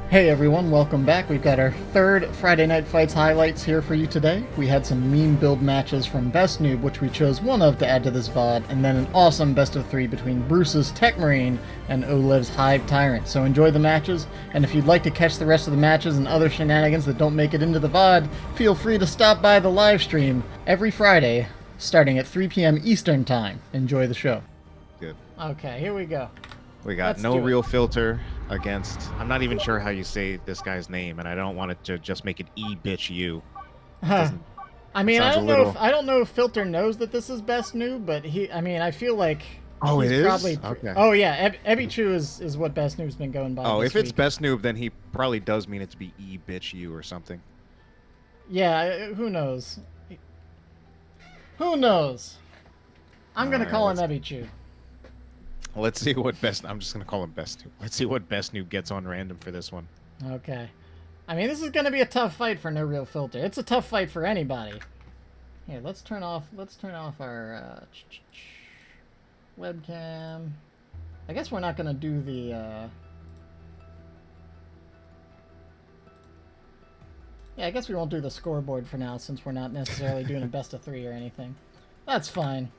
Hey everyone, welcome back. We've got our third Friday Night Fights highlights here for you today. We had some meme build matches from BestNoob, which we chose one of to add to this VOD, and then an awesome best of three between Bruce's Tech Marine and oLev's Hive Tyrant. So enjoy the matches, and if you'd like to catch the rest of the matches and other shenanigans that don't make it into the VOD, feel free to stop by the live stream every Friday, starting at 3 p.m. Eastern Time. Enjoy the show. Good. Okay, here we go. We got Let's no do it. real filter against. I'm not even sure how you say this guy's name, and I don't want it to just make it bitch you. I mean, I sounds a don't know little- if I don't know if Filter knows that this is BestNoob, but I feel like Oh, he's it is? probably Okay. Oh yeah, Ebichu is what BestNoob's been going by. Oh, this if it's week. BestNoob, then he probably does mean it to be bitch you or something. Yeah, who knows? Who knows? I'm gonna Alright, call him let's- Ebichu. Let's see what I'm just gonna call him BestNoob. Let's see what BestNoob gets on random for this one. Okay. I mean, this is gonna be a tough fight for no real filter. It's a tough fight for anybody. Here, let's turn off our webcam. I guess we're not gonna do the Yeah, I guess we won't do the scoreboard for now since we're not necessarily doing a best of three or anything. That's fine.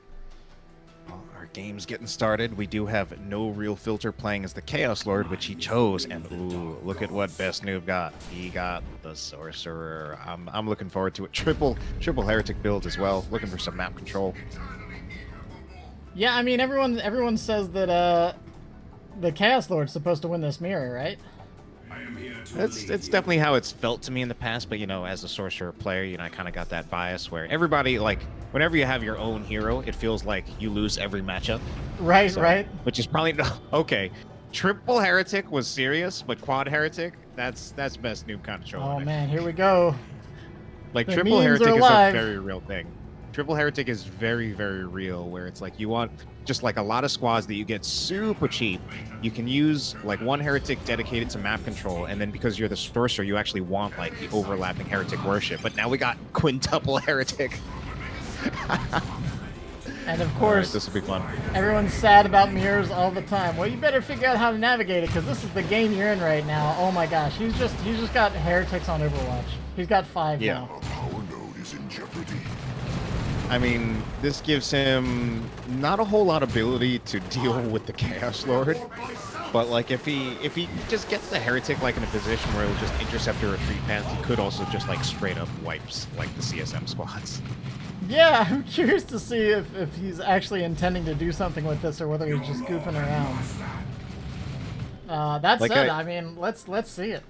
Well, our game's getting started. We do have no real filter playing as the Chaos Lord, which he chose, and ooh, look at what BestNoob got. He got the Sorcerer. I'm looking forward to it. Triple Heretic build as well. Looking for some map control. Yeah, I mean everyone says that the Chaos Lord's supposed to win this mirror, right? It's definitely how it's felt to me in the past, but you know, as a Sorcerer player, you know, I kind of got that bias where everybody, like, whenever you have your own hero, it feels like you lose every matchup. Right, So, right. Which is probably okay. Triple Heretic was serious, but Quad Heretic, that's BestNoob kind of Oh trolling. man, here we go. Like The Triple memes Heretic are is alive. a very real thing. Triple Heretic is very, very real, where it's like you want just like a lot of squads that you get super cheap. You can use like one Heretic dedicated to map control, and then because you're the Sorcerer, you actually want like the overlapping Heretic worship. But now we got quintuple Heretic. And of All right, course, this will be fun. everyone's sad about mirrors all the time. Well, you better figure out how to navigate it, because this is the game you're in right now. Oh my gosh, he's just got heretics on Overwatch. He's got 5 Yeah. now. Our power node is in jeopardy. I mean, this gives him not a whole lot of ability to deal with the Chaos Lord, but like if he just gets the Heretic like in a position where he'll just intercept a retreat path, he could also just like straight up wipes like the CSM squads. Yeah, I'm curious to see if he's actually intending to do something with this or whether he's just goofing around. That Like said, I mean, let's see it.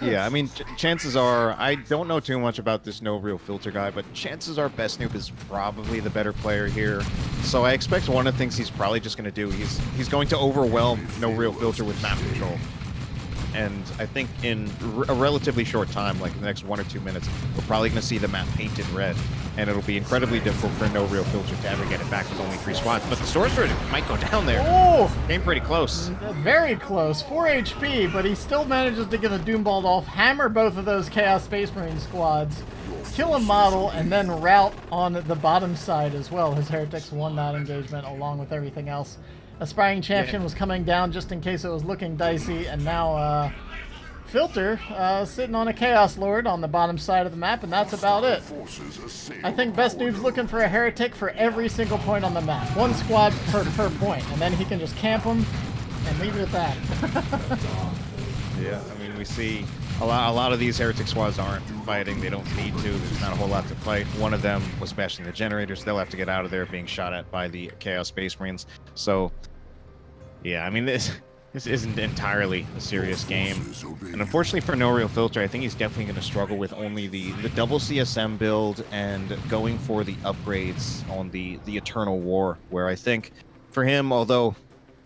Yeah, I mean, chances are, I don't know too much about this no real filter guy, but chances are BestNoob is probably the better player here. So I expect one of the things he's probably just going to do, he's going to overwhelm no real filter with map control. And I think in a relatively short time, like in the next 1 or 2 minutes, we're probably going to see the map painted red. And it'll be incredibly difficult for no real filter to ever get it back with only 3 squads. But the Sorcerer might go down there. Oh! Came pretty close. Very close, 4 HP, but he still manages to get a Doomballed off, hammer both of those Chaos Space Marine squads, kill a model, and then rout on the bottom side as well. His Heretics won that engagement along with everything else. Aspiring Champion was coming down just in case it was looking dicey, and now Filter sitting on a Chaos Lord on the bottom side of the map, and that's about it. Forces assail. I think BestNoob's looking for a Heretic for every single point on the map. 1 squad per point, and then he can just camp them and leave it at that. Yeah, I mean, we see a lot of these Heretic squads aren't fighting. They don't need to. There's not a whole lot to fight. One of them was smashing the generators. They'll have to get out of there being shot at by the Chaos Space Marines. So, yeah, I mean, this isn't entirely a serious game. And unfortunately for No Real Filter, I think he's definitely going to struggle with only the double CSM build and going for the upgrades on the Eternal War, where I think for him, although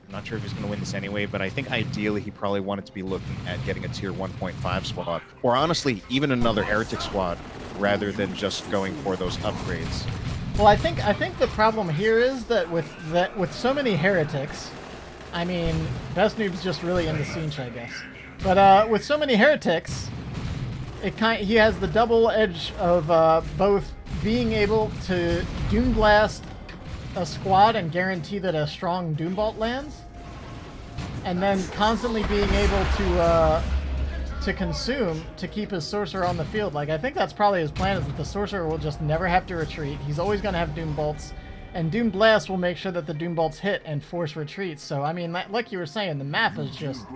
I'm not sure if he's going to win this anyway, but I think ideally he probably wanted to be looking at getting a tier 1.5 squad, or honestly, even another Heretic squad, rather than just going for those upgrades. Well, I think the problem here is that with so many Heretics, I mean, BestNoob's just really into Siege, I guess. But with so many Heretics, he has the double edge of both being able to Doom Blast a squad and guarantee that a strong Doombolt lands, and then constantly being able to to consume to keep his sorcerer on the field. Like, I think that's probably his plan, is that the sorcerer will just never have to retreat. He's always going to have Doom Bolts, and Doom Blast will make sure that the Doom Bolts hit and force retreats. So, I mean, like you were saying, the map is just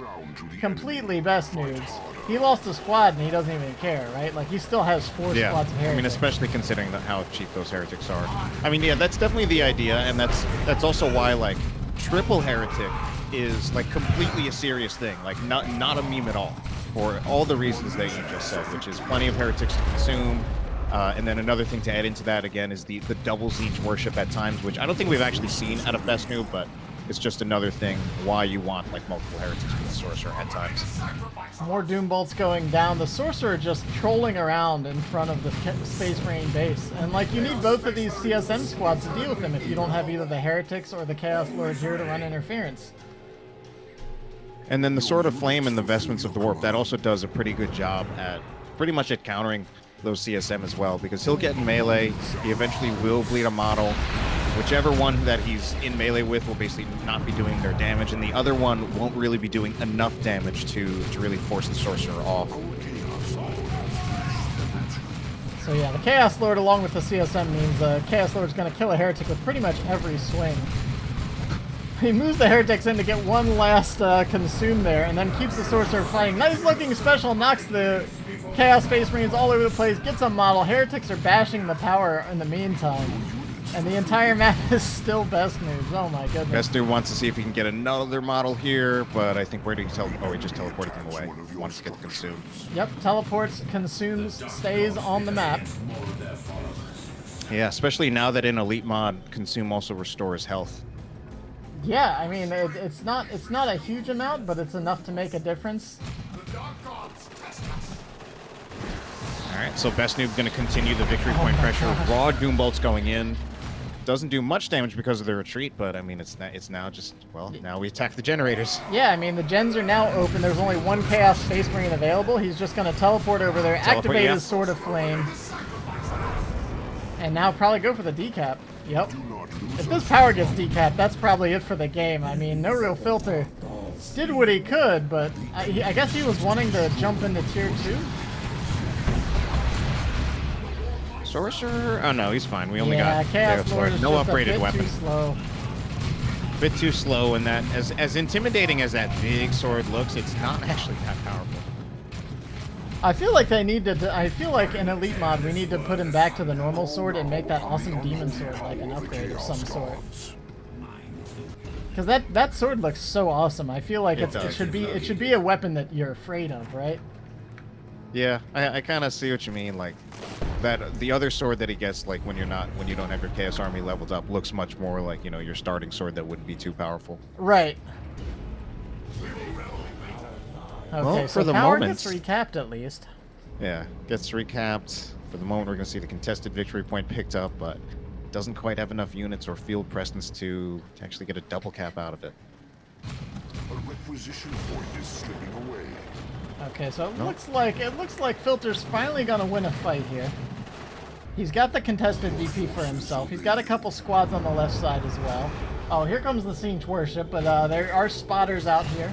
completely Best Noobs. He lost a squad and he doesn't even care, right? Like, he still has 4 squads of heretics. I mean, especially considering how cheap those heretics are. I mean, yeah, that's definitely the idea, and that's also why, like, triple heretic is like completely a serious thing, like not a meme at all, for all the reasons that you just said, which is plenty of heretics to consume, and then another thing to add into that again is the double siege worship at times, which I don't think we've actually seen out of Best Noob, but it's just another thing why you want like multiple heretics with the sorcerer at times. More Doom Bolts going down, the sorcerer just trolling around in front of the Space Marine base, and like you need both of these CSM squads to deal with them if you don't have either the heretics or the Chaos Lord here to run interference. And then the Sword of Flame and the Vestments of the Warp, that also does a pretty good job at pretty much at countering those CSM as well, because he'll get in melee, he eventually will bleed a model. Whichever one that he's in melee with will basically not be doing their damage, and the other one won't really be doing enough damage to really force the sorcerer off. So yeah, the Chaos Lord along with the CSM means Chaos Lord's going to kill a heretic with pretty much every swing. He moves the heretics in to get one last consume there, and then keeps the sorcerer fighting. Nice looking special, knocks the Chaos Space Marines all over the place, gets a model. Heretics are bashing the power in the meantime. And the entire map is still Best Noobs. Oh my goodness. Best Noob wants to see if he can get another model here, but I think where did he he just teleported them away. He wants to get the consume. Yep, teleports, consumes, stays on the map. Yeah, especially now that in Elite Mod, consume also restores health. Yeah, I mean, it's not a huge amount, but it's enough to make a difference. Alright, so Best Noob going to continue the victory point pressure. Raw Doom Bolts going in. Doesn't do much damage because of the retreat, but I mean, it's now just, well, now we attack the generators. Yeah, I mean, the gens are now open. There's only one Chaos Space Marine available. He's just going to teleport over there, activate his Sword of Flame, and now probably go for the decap. Yep. If this power gets decapped, that's probably it for the game. I mean, no real filter. Did what he could, but I guess he was wanting to jump into tier 2. Sorcerer? Oh no, he's fine. We only got Chaos Lord. No upgraded weapon. Too slow. Bit too slow, and that as intimidating as that big sword looks, it's not actually that powerful. I feel like they need to. I feel like in Elite Mod we need to put him back to the normal sword and make that awesome demon sword like an upgrade of some sort. Because that sword looks so awesome. I feel like it should be a weapon that you're afraid of, right? Yeah, I kind of see what you mean. Like that, the other sword that he gets, like when you don't have your Chaos Army leveled up, looks much more like, you know, your starting sword that wouldn't be too powerful. Right. Okay, well, so for the power moment, gets recapped at least. Yeah, gets recapped. For the moment, we're going to see the contested victory point picked up, but doesn't quite have enough units or field presence to actually get a double cap out of it. A requisition point is slipping away. Okay, so it looks like Filter's finally gonna win a fight here. He's got the contested VP for himself. He's got a couple squads on the left side as well. Oh, here comes the Siege Worship, but there are spotters out here.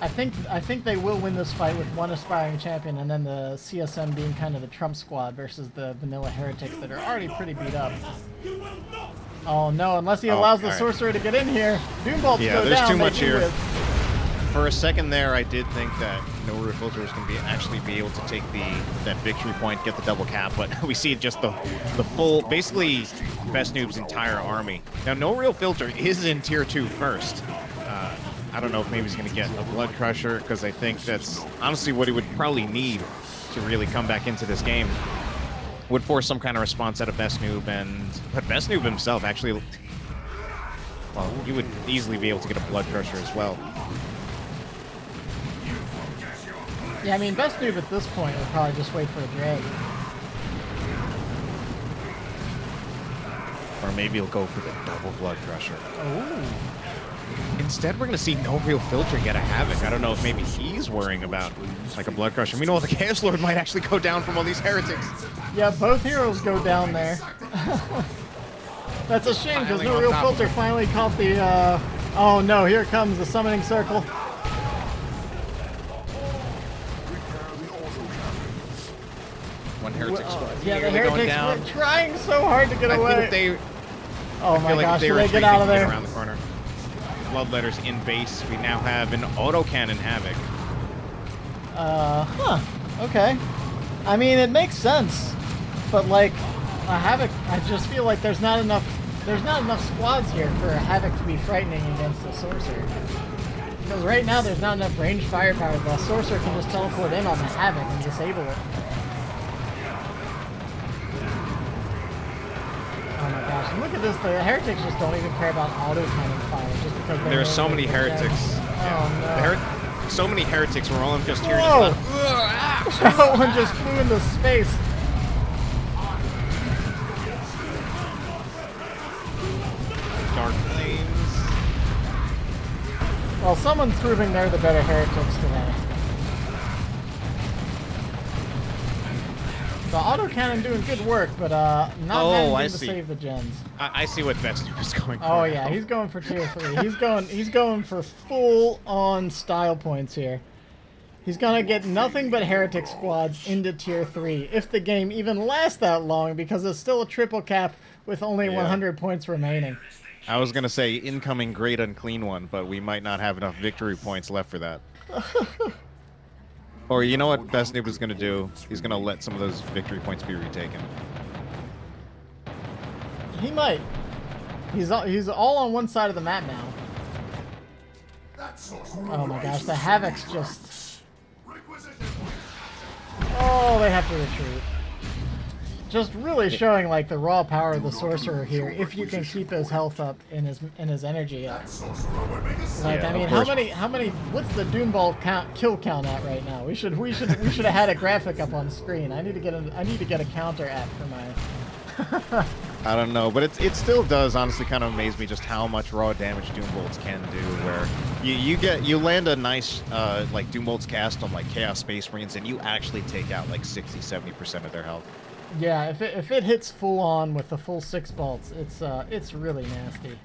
I think they will win this fight with one aspiring champion, and then the CSM being kind of the trump squad versus the vanilla heretics that are already pretty beat up. Oh no, unless he allows the sorcerer to get in here. Doom Bolts go down. Yeah, there's too much here. For a second there, I did think that No Real Filter was going to actually be able to take that victory point, get the double cap, but we see just the full, basically Best Noob's entire army. Now, No Real Filter is in tier 2 first. I don't know if maybe he's going to get a Blood Crusher, because I think that's honestly what he would probably need to really come back into this game. Would force some kind of response out of Best Noob, but Best Noob himself actually, well, he would easily be able to get a Blood Crusher as well. Yeah, I mean, Best Noob at this point would probably just wait for a Dread. Or maybe he'll go for the double Blood Crusher. Ooh. Instead, we're going to see No Real Filter get a Havoc. I don't know if maybe he's worrying about, like, a Blood Crusher. We know the Chaos Lord might actually go down from all these heretics. Yeah, both heroes go down there. That's a shame, because No Real Filter finally caught the, oh no, here comes the Summoning Circle. One heretic squad. Yeah, the they're going heretics down. were trying so hard to get I away. feel like they. Oh I my feel like gosh, if they did were they get out of there? around the corner. Bloodletters in base. We now have an autocannon Havoc. Okay. I mean, it makes sense, but like a Havoc, I just feel like there's not enough squads here for a Havoc to be frightening against the Sorcerer. Because right now there's not enough ranged firepower. The Sorcerer can just teleport in on the Havoc and disable it. Oh my gosh, and look at this, the heretics just don't even care about auto cannon fire just because There are so many heretics. Oh no. So many heretics were all just here. Whoa! That one just flew into space. Dark flames. Well, someone's proving they're the better heretics today. The autocannon doing good work, but not managing to save the gens. I see what BestNoob is going for. Oh yeah, he's going for tier 3. He's going for full-on style points here. He's gonna get nothing but heretic squads into tier 3 if the game even lasts that long, because it's still a triple cap with only 100 points remaining. I was gonna say incoming great unclean one, but we might not have enough victory points left for that. Or you know what BestNoob is gonna do? He's gonna let some of those victory points be retaken. He might. He's all on one side of the map now. Oh my gosh, the Havoc's just... Oh, they have to retreat. Just really showing like the raw power of the Sorcerer here, if you can keep his health up and his energy up. Like, I mean, how many what's the Doomball kill count at right now? We should have had a graphic up on screen. I need to get a counter app for my I don't know, but it still does honestly kind of amaze me just how much raw damage Doombolts can do. Where you land a nice like Doombolts cast on like Chaos Space Marines and you actually take out like 60-70% of their health. Yeah, if it hits full on with the full 6 bolts, it's really nasty.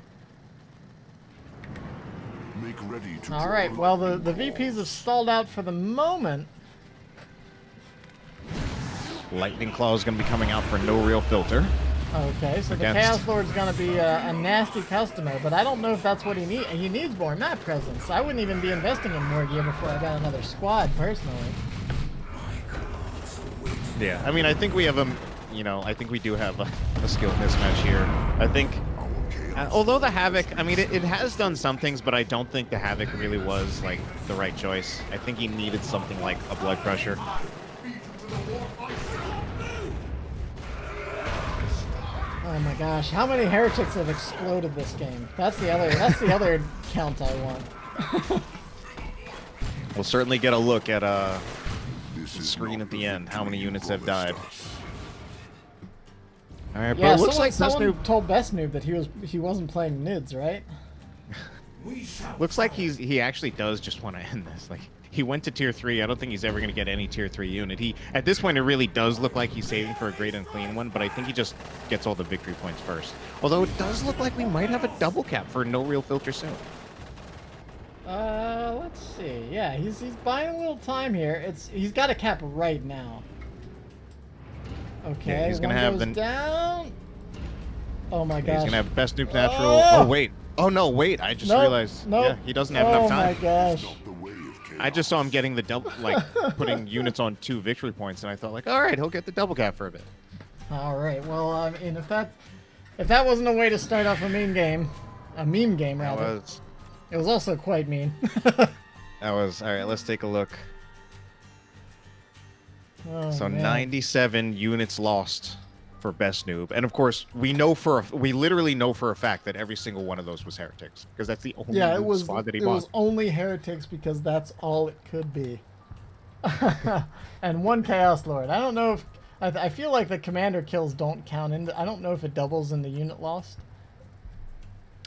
Make ready to All right, well the VPs have stalled out for the moment. Lightning Claw is going to be coming out for no real filter. Okay, so the Chaos Lord's going to be a nasty customer, but I don't know if that's what he needs. He needs more map presence. I wouldn't even be investing in more gear before I got another squad, personally. Yeah, I mean, I think we have I think we do have a skill mismatch here. I think, although the Havoc, I mean, it has done some things, but I don't think the Havoc really was, like, the right choice. I think he needed something like a Blood Crusher. Oh my gosh, how many heretics have exploded this game? That's the other count I want. We'll certainly get a look at the screen at the end, how many units have died. All right, yeah, but it looks like someone told BestNoob that he wasn't playing NIDS, right? Looks like he actually does just want to end this. Like, he went to tier 3. I don't think he's ever going to get any tier 3 unit. At this point, it really does look like he's saving for a great unclean one, but I think he just gets all the victory points first. Although it does look like we might have a double cap for no real filter soon. Let's see. Yeah, he's buying a little time here. He's got a cap right now. Okay, yeah, he's gonna have down. Oh my gosh. He's gonna have BestNoob natural. Oh wait. Oh no, wait. I just realized. Nope. Yeah, he doesn't have enough time. Oh my gosh. I just saw him getting the double, like putting units on 2 victory points, and I thought, like, all right, he'll get the double cap for a bit. All right. Well, I mean, if that wasn't a way to start off a meme game rather. It was also quite mean. That was all right. Let's take a look. Oh, so man. 97 units lost for BestNoob, and of course we literally know for a fact that every single one of those was heretics, because that's the only squad that he bought. It was only heretics because that's all it could be. And 1 Chaos Lord. I don't know if I feel like the commander kills don't count in. I don't know if it doubles in the unit lost.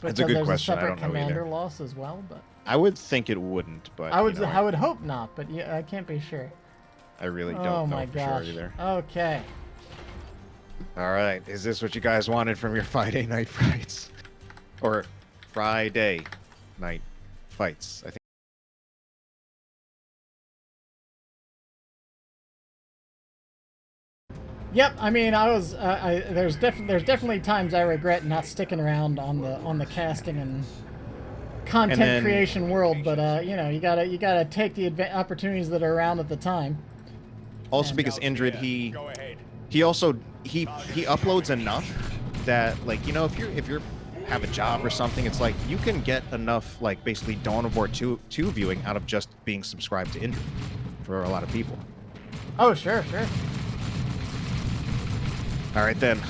That's a good question. There's a separate I don't know commander either. loss as well, but I would think it wouldn't, but I would hope not, but yeah, I can't be sure. I really don't Oh know my for gosh. sure either. Okay. All right, is this what you guys wanted from your Friday night fights, or Friday night fights? I think. Yep, I mean, there's definitely times I regret not sticking around on the casting and content creation world, but you know, you gotta take the opportunities that are around at the time. Also, and because Indrid, he uploads enough that, like, you know, if you're have a job or something, it's like you can get enough, like, basically Dawn of War 2 viewing out of just being subscribed to Indrid for a lot of people. Oh, sure, sure. All right, then.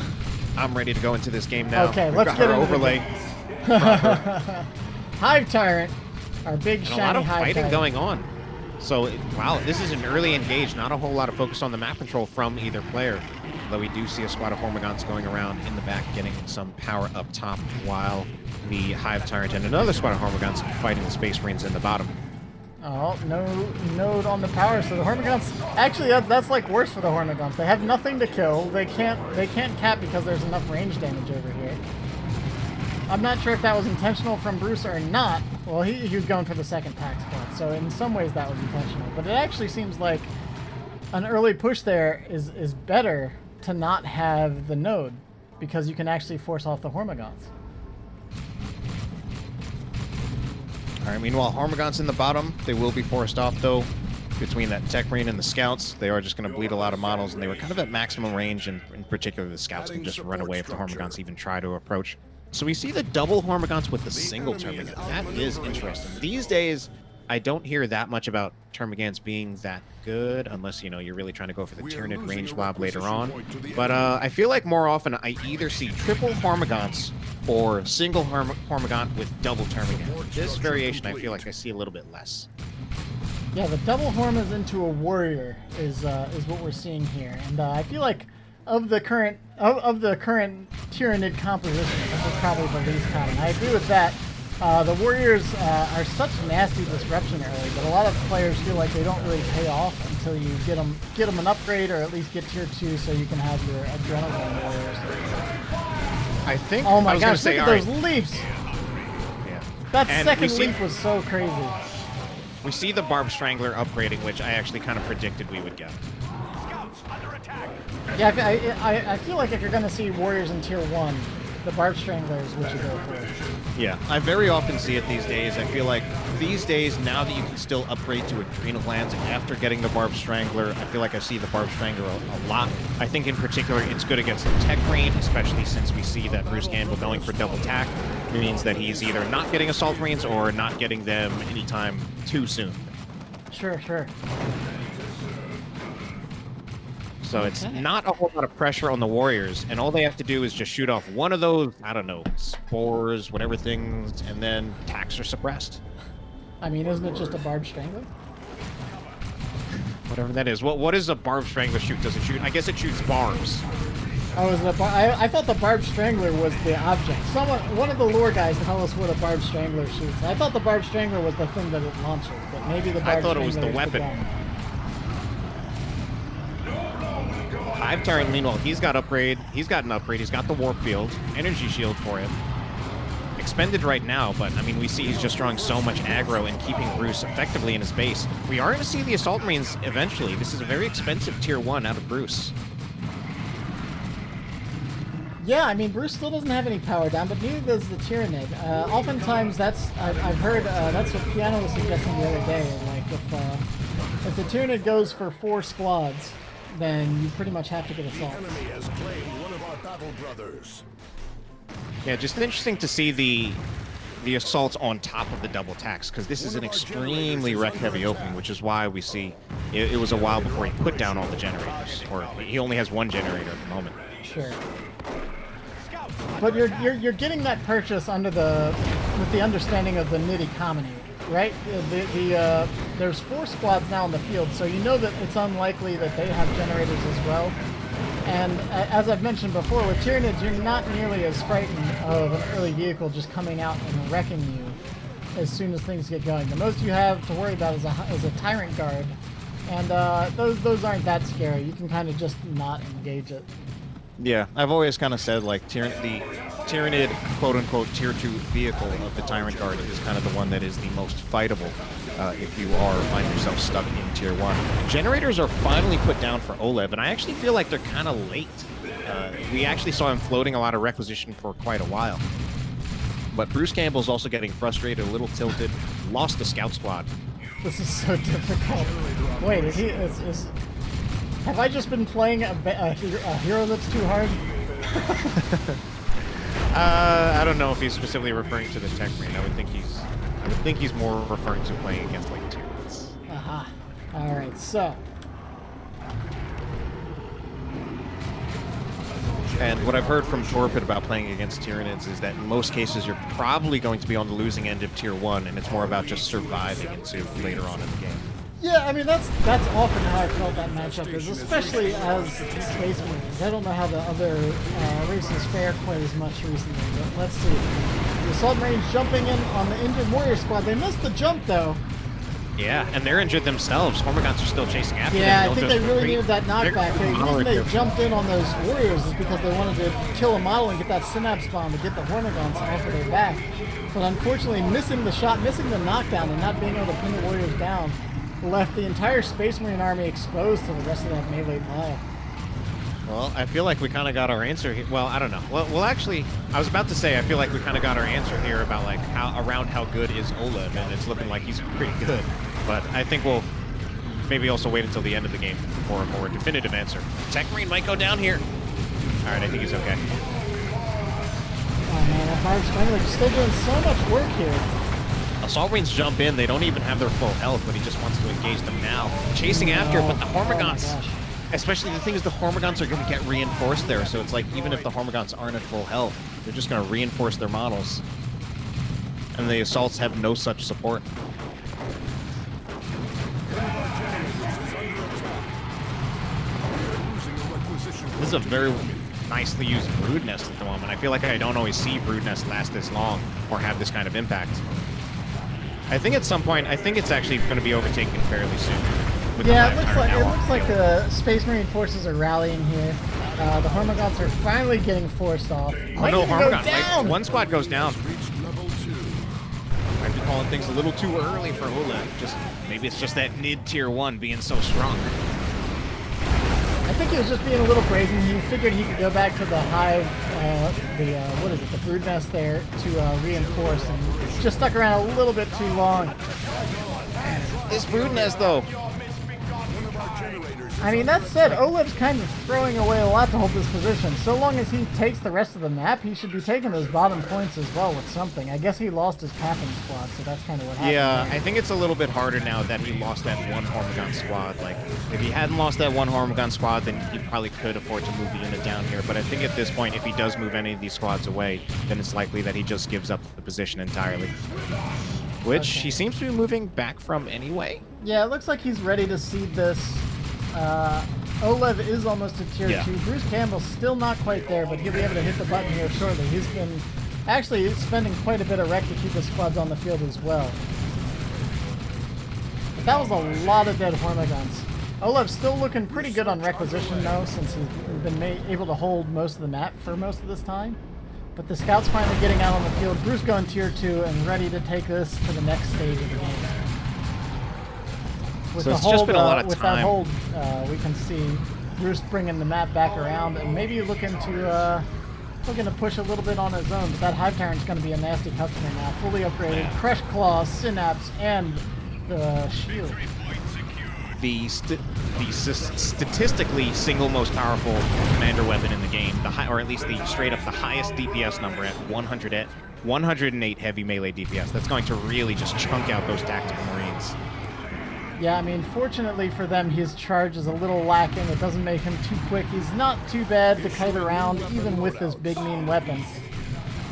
I'm ready to go into this game now. Okay, let's get into overlay. Hive Tyrant, our big shiny a lot of Hive fighting Tyrant. going on. So, wow, this is an early engage. Not a whole lot of focus on the map control from either player. Though we do see a squad of Hormigons going around in the back, getting some power up top, while the Hive Tyrant and another squad of Hormigons fighting the Space Marines in the bottom. Oh, no node on the power, so the Hormigons... Actually, that's like worse for the Hormigons. They have nothing to kill. They can't cap because there's enough range damage over here. I'm not sure if that was intentional from Bruce or not. Well, he was going for the second tax spot, so in some ways that was intentional. But it actually seems like an early push there is better to not have the node, because you can actually force off the Hormigons. All right, meanwhile, Hormigons in the bottom. They will be forced off, though, between that Tech Marine and the Scouts. They are just going to bleed a lot of models, and they were kind of at maximum range, and in particular, the Scouts can just run away if the Hormigons even try to approach. So we see the double Hormigons with the single Termagant. That is interesting. These days, I don't hear that much about Termagants being that good, unless, you know, you're really trying to go for the Tyranid range lob later on. But I feel like more often I either see triple Hormigons or single Hormigant with double Termagant. This variation, I feel like I see a little bit less. Yeah, the double Hormas into a warrior is what we're seeing here, and I feel like of the current Tyranid composition, this is probably the least common. I agree with that. The warriors are such nasty disruption early, but a lot of players feel like they don't really pay off until you get them an upgrade, or at least get tier 2, so you can have your adrenaline warriors. I think. Oh my gosh! Look at those leaps. Yeah. That second leap was so crazy. We see the Barb Strangler upgrading, which I actually kind of predicted we would get. Yeah, I feel like if you're going to see warriors in tier 1, the Barb Strangler is what you go for. Yeah, I very often see it these days. I feel like these days, now that you can still upgrade to Adrenal Glands after getting the Barb Strangler, I feel like I see the Barb Strangler a lot. I think in particular it's good against the Tech Marine, especially since we see that Bruce Campbell going for double tack. It means that he's either not getting Assault Marines or not getting them anytime too soon. Sure, sure. So it's not a whole lot of pressure on the Warriors, and all they have to do is just shoot off one of those, I don't know, spores, whatever things, and then attacks are suppressed. I mean, isn't it just a Barb Strangler? Whatever that is. What does a Barb Strangler shoot? Does it shoot? I guess it shoots barbs. Oh, is it I thought the Barb Strangler was the object. One of the lore guys tell us what a Barb Strangler shoots. I thought the Barb Strangler was the thing that it launches, but maybe the Barb Strangler I thought it was the weapon. Hive Tyrant, meanwhile, he's got an upgrade. He's got the Warp Field, Energy Shield for him. Expended right now, but I mean, we see he's just drawing so much aggro and keeping Bruce effectively in his base. We are going to see the Assault Marines eventually. This is a very expensive tier 1 out of Bruce. Yeah, I mean, Bruce still doesn't have any power down, but neither does the Tyranid. Oftentimes, I've heard that's what Piano was suggesting the other day. Like, if the Tyranid goes for 4 squads, then you pretty much have to get assault. The enemy has claimed one of our battle brothers. Yeah, just interesting to see the assaults on top of the double tax, because this is an extremely wreck-heavy opening, which is why we see it was a while before he put down all the generators, or he only has 1 generator at the moment. Sure. But you're getting that purchase with the understanding of the nitty comedy, right? There's 4 squads now in the field, so you know that it's unlikely that they have generators as well. And as I've mentioned before, with Tyranids, you're not nearly as frightened of an early vehicle just coming out and wrecking you as soon as things get going. The most you have to worry about is a Tyrant Guard, and those aren't that scary. You can kind of just not engage it. Yeah, I've always kind of said, like, the Tyranid, quote-unquote, Tier 2 vehicle of the Tyrant Guard is kind of the one that is the most fightable if you find yourself stuck in Tier 1. Generators are finally put down for oLev, and I actually feel like they're kind of late. We actually saw him floating a lot of requisition for quite a while. But Bruce Campbell's also getting frustrated, a little tilted, lost the scout squad. This is so difficult. Wait, have I just been playing a hero that's too hard? I don't know if he's specifically referring to the Tech Marine. I would think he's more referring to playing against like Tyrants. Aha. All right, so. And what I've heard from Torpid about playing against Tyranids is that in most cases you're probably going to be on the losing end of Tier 1, and it's more about just surviving into later on in the game. Yeah, I mean, that's often how I felt that matchup is, especially as Space Marines. I don't know how the other races fare quite as much recently, but let's see. The Assault Marines jumping in on the injured Warrior squad. They missed the jump, though. Yeah, and they're injured themselves. Hormagaunts are still chasing after them. Yeah, I think they really needed that knockback. The reason they jumped in on those Warriors is because they wanted to kill a model and get that Synapse Bomb to get the Hormagaunts off of their back. But unfortunately, missing the shot, missing the knockdown, and not being able to pin the Warriors down left the entire Space Marine army exposed to the rest of that melee pile. Well, I feel like we kind of got our answer here. Well, I don't know. Well, actually, I was about to say I feel like we kind of got our answer here about like how good is oLev, and it's looking like he's pretty good. But I think we'll maybe also wait until the end of the game for a more definitive answer. Tech Marine might go down here. All right, I think he's okay. Oh man, that Barb's Strangler is still doing so much work here. Assault Marines jump in. They don't even have their full health, but he just wants to engage them now. Chasing after, but the Hormagaunts, especially the thing is the Hormagaunts are going to get reinforced there. So it's like even if the Hormagaunts aren't at full health, they're just going to reinforce their models. And the Assaults have no such support. This is a very nicely used Brood Nest at the moment. I feel like I don't always see Brood Nest last this long or have this kind of impact. I think at some point, I think it's actually going to be overtaken fairly soon. Yeah, it looks like the Space Marine forces are rallying here. The Hormagaunts are finally getting forced off. Oh no, Hormagaunts! One squad goes down. Might be calling things a little too early for oLev. Maybe it's just that mid Tier 1 being so strong. I think he was just being a little brazen. He figured he could go back to the hive, the Brood Nest there to reinforce, and just stuck around a little bit too long. This Brood Nest, though. I mean, that said, oLev's kind of throwing away a lot to hold this position. So long as he takes the rest of the map, he should be taking those bottom points as well with something. I guess he lost his capping squad, so that's kind of what happened. Yeah, I think it's a little bit harder now that he lost that one Hormagon squad. Like, if he hadn't lost that one Hormagon squad, then he probably could afford to move the unit down here. But I think at this point, if he does move any of these squads away, then it's likely that he just gives up the position entirely. Which he seems to be moving back from anyway. Yeah, it looks like he's ready to cede this. oLev is almost at Tier 2. Bruce Campbell's still not quite there, but he'll be able to hit the button here shortly. He's been actually spending quite a bit of rec to keep his squads on the field as well. But that was a lot of dead Hormagaunts. oLev's still looking pretty good on requisition though, since he's been able to hold most of the map for most of this time. But the scouts finally getting out on the field. Bruce going Tier 2 and ready to take this to the next stage of the game. With so it's just been a lot of time. That hold, we can see Bruce bringing the map back around and maybe looking to push a little bit on his own. But that Hive Tyrant's going to be a nasty customer now. Fully upgraded, Crush Claw, Synapse, and the Shield. The statistically single most powerful commander weapon in the game, or at least the straight up the highest DPS number at 108 heavy melee DPS. That's going to really just chunk out those tactical Marines. Yeah, I mean, fortunately for them, his charge is a little lacking. It doesn't make him too quick. He's not too bad to kite around, even with this big, mean weapon.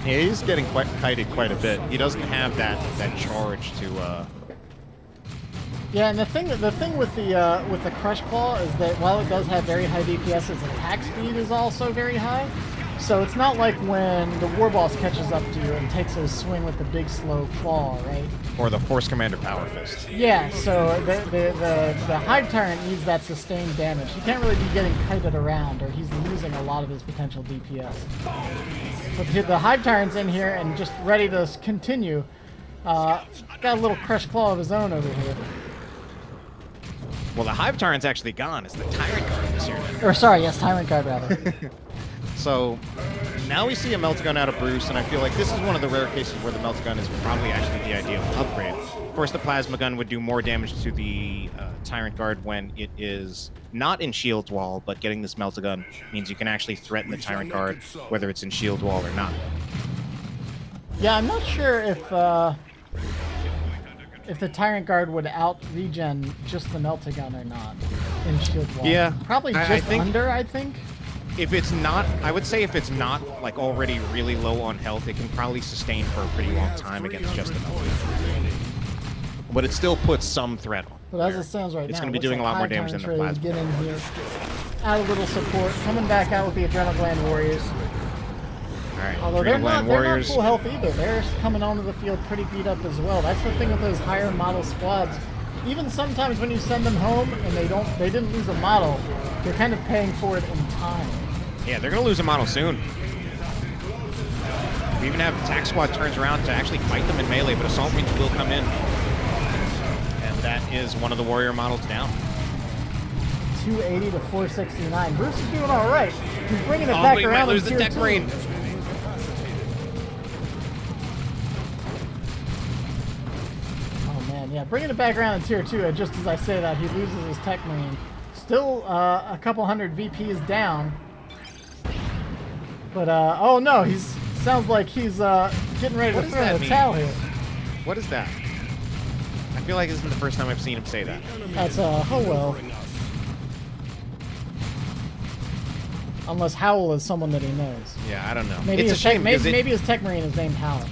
Yeah, he's getting kited quite a bit. He doesn't have that charge to... Yeah, and the thing with the Crush Claw is that while it does have very high DPS, its attack speed is also very high. So it's not like when the War Boss catches up to you and takes a swing with the big slow claw, right? Or the Force Commander Power Fist. Yeah, so the Hive Tyrant needs that sustained damage. He can't really be getting kited around, or he's losing a lot of his potential DPS. But the Hive Tyrant's in here and just ready to continue. Got a little Crush Claw of his own over here. Well, the Hive Tyrant's actually gone. It's the Tyrant Guard this year. Or sorry, yes, Tyrant Guard rather. So now we see a Melt-A-Gun out of Bruce, and I feel like this is one of the rare cases where the Melt-A-Gun is probably actually the ideal upgrade. Of course, the Plasma Gun would do more damage to the Tyrant Guard when it is not in Shield Wall, but getting this Melt-A-Gun means you can actually threaten the Tyrant Guard, whether it's in Shield Wall or not. Yeah, I'm not sure if the Tyrant Guard would out-regen just the Melt-A-Gun or not in Shield Wall. Yeah. Probably just I think. If it's not, I would say if it's not like already really low on health, it can probably sustain for a pretty long time against just the Melt-A-Gun. But it still puts some threat on. But as it stands right now, it's going to be doing a lot more damage than the Plasma. Get in here, add a little support, coming back out with the Adrenal Gland Warriors. Alright, Although they're not full health either. They're coming onto the field pretty beat up as well. That's the thing with those higher model squads. Even sometimes when you send them home and they didn't lose a model, they're kind of paying for it in time. Yeah, they're going to lose a model soon. We even have Attack Squad turns around to actually fight them in melee, but Assault Marines will come in. And that is one of the warrior models down. 280 to 469. Bruce is doing all right. He's bringing it back but he around. Might lose the Tech Marine. Yeah, bringing it back around in Tier 2, just as I say that, he loses his Tech Marine. Still a couple hundred VPs down. But, oh no, sounds like he's getting ready to throw the towel here. What is that? I feel like this isn't the first time I've seen him say that. That's, Howell. Unless Howl is someone that he knows. Yeah, I don't know. Maybe it's a shame maybe his Tech Marine is named Howl.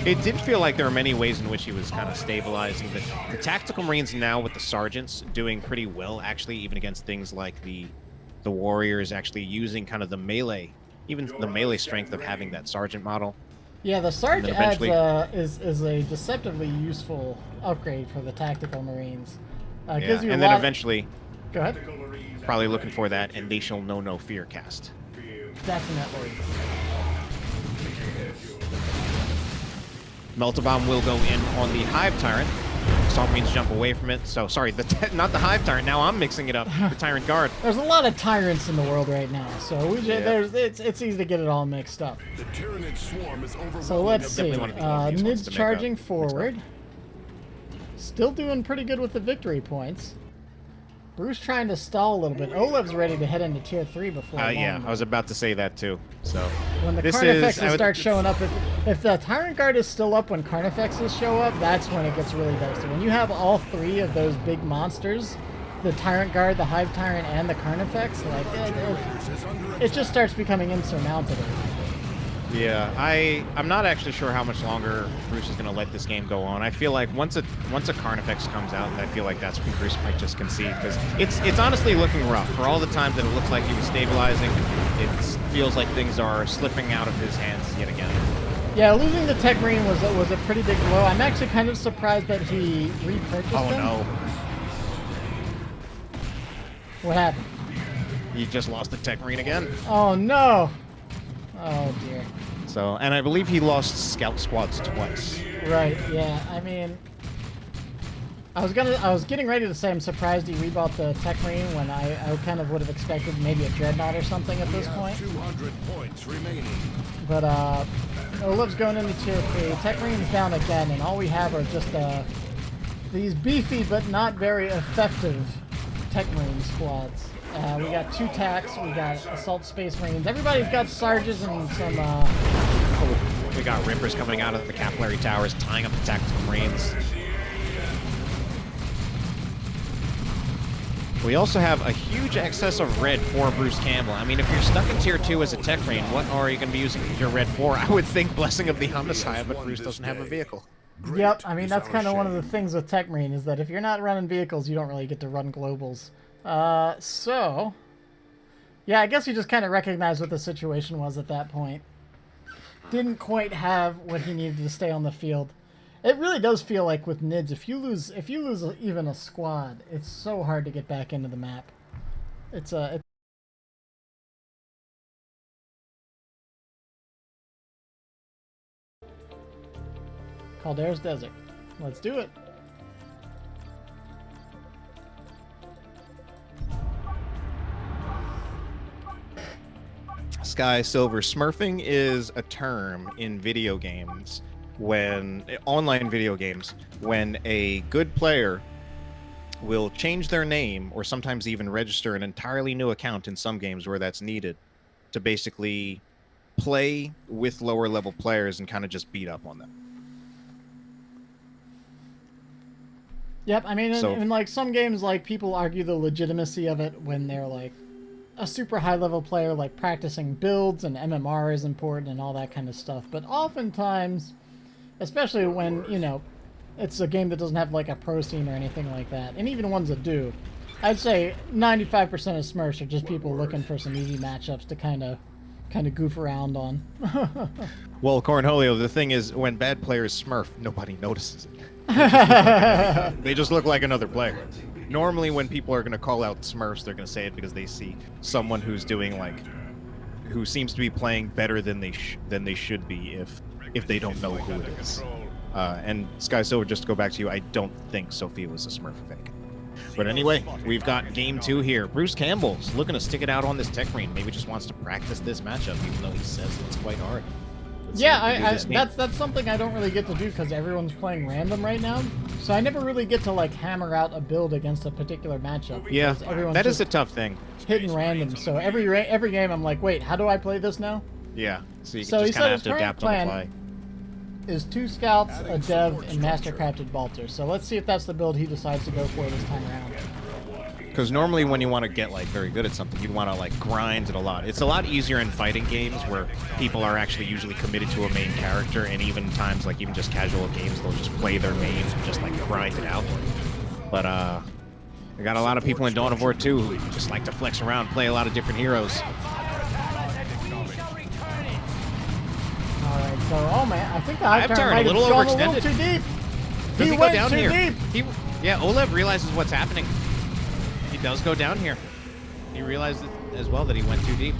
It did feel like there were many ways in which he was kind of stabilizing. The Tactical Marines now with the Sergeants doing pretty well, actually, even against things like the Warriors actually using kind of the melee, even the melee strength of having that Sergeant model. Yeah, the Sergeant is a deceptively useful upgrade for the Tactical Marines. Yeah, and then eventually, go ahead. Probably looking for that, and they shall know no fear cast. Definitely. Melt-A-Bomb will go in on the Hive Tyrant. Assault Marines jump away from it. So, sorry, not the Hive Tyrant. Now I'm mixing it up. The Tyrant Guard. There's a lot of Tyrants in the world right now, so it's easy to get it all mixed up. So let's see. Nid's charging forward. Still doing pretty good with the victory points. Bruce trying to stall a little bit. oLev's ready to head into Tier 3 before long. Yeah, I was about to say that too. So when the Carnifexes start showing up, if the Tyrant Guard is still up when Carnifexes show up, that's when it gets really dicey. When you have all three of those big monsters, the Tyrant Guard, the Hive Tyrant, and the Carnifex, like it just starts becoming insurmountable. Yeah, I'm not actually sure how much longer Bruce is going to let this game go on. I feel like once a Carnifex comes out, I feel like that's when Bruce might just concede, because it's honestly looking rough. For all the times that it looks like he was stabilizing, it feels like things are slipping out of his hands yet again. Yeah, losing the Tech Marine was a pretty big blow. I'm actually kind of surprised that he repurchased him. Oh no. What happened? He just lost the Tech Marine again. Oh no. Oh dear. So, and I believe he lost Scout Squads twice. Right, yeah. I mean, I was getting ready to say I'm surprised he rebought the Tech Marine when I kind of would have expected maybe a Dreadnought or something at this point. 200 points remaining. But oLev's going into Tier 3. Tech Marine's down again, and all we have are just these beefy but not very effective Tech Marine squads. We got 2 Tacks, we got Assault Space Marines. Everybody's got Sarges and some... We got Rippers coming out of the Capillary Towers, tying up the Tactical Marines. We also have a huge excess of red for Bruce Campbell. I mean, if you're stuck in Tier 2 as a Tech Marine, what are you going to be using your red for? I would think Blessing of the Homicide, but Bruce doesn't have a vehicle. Yep, I mean, that's kind of one of the things with Tech Marine, is that if you're not running vehicles, you don't really get to run globals. So, Yeah, I guess he just kind of recognized what the situation was at that point. Didn't quite have what he needed to stay on the field. It really does feel like with Nids, if you lose even a squad, it's so hard to get back into the map. It's Caldere's Desert. Let's do it. Sky Silver, smurfing is a term in video games online video games, when a good player will change their name or sometimes even register an entirely new account in some games where that's needed to basically play with lower level players and kind of just beat up on them. Yep, I mean, in like some games, like people argue the legitimacy of it when they're like a super high level player, like practicing builds and MMR is important and all that kind of stuff. But oftentimes, especially when, you know, it's a game that doesn't have like a pro scene or anything like that, and even ones that do, I'd say 95% of Smurfs are just people looking for some easy matchups to kind of goof around on. Well, Cornholio, the thing is, when bad players smurf, nobody notices it. They just look like another player. Normally, when people are going to call out Smurfs, they're going to say it because they see someone who's doing who seems to be playing better than they should be if they don't know who it is. And Sky Silver, just to go back to you, I don't think Sophia was a Smurf fake. But anyway, we've got game 2 here. Bruce Campbell's looking to stick it out on this tech marine. Maybe just wants to practice this matchup, even though he says it's quite hard. Yeah, that's something I don't really get to do because everyone's playing random right now. So I never really get to like hammer out a build against a particular matchup. Yeah, that is a tough thing. Hitting random. So every game I'm like, wait, how do I play this now? Yeah, so you just kind of have to adapt on the fly. Is 2 scouts, a dev, and mastercrafted bolter. So let's see if that's the build he decides to go for this time around. Because normally when you want to get like very good at something, you'd want to like grind it a lot. It's a lot easier in fighting games where people are actually usually committed to a main character, and even times like even just casual games, they'll just play their mains and just like grind it out. But we got a lot of people in Dawn of War 2 who just like to flex around, play a lot of different heroes. Alright, so, oh man, I think the hive turn might have gone a little too deep. Does he went go down too here? deep. Yeah, oLev realizes what's happening. He does go down here. He realized as well that he went too deep.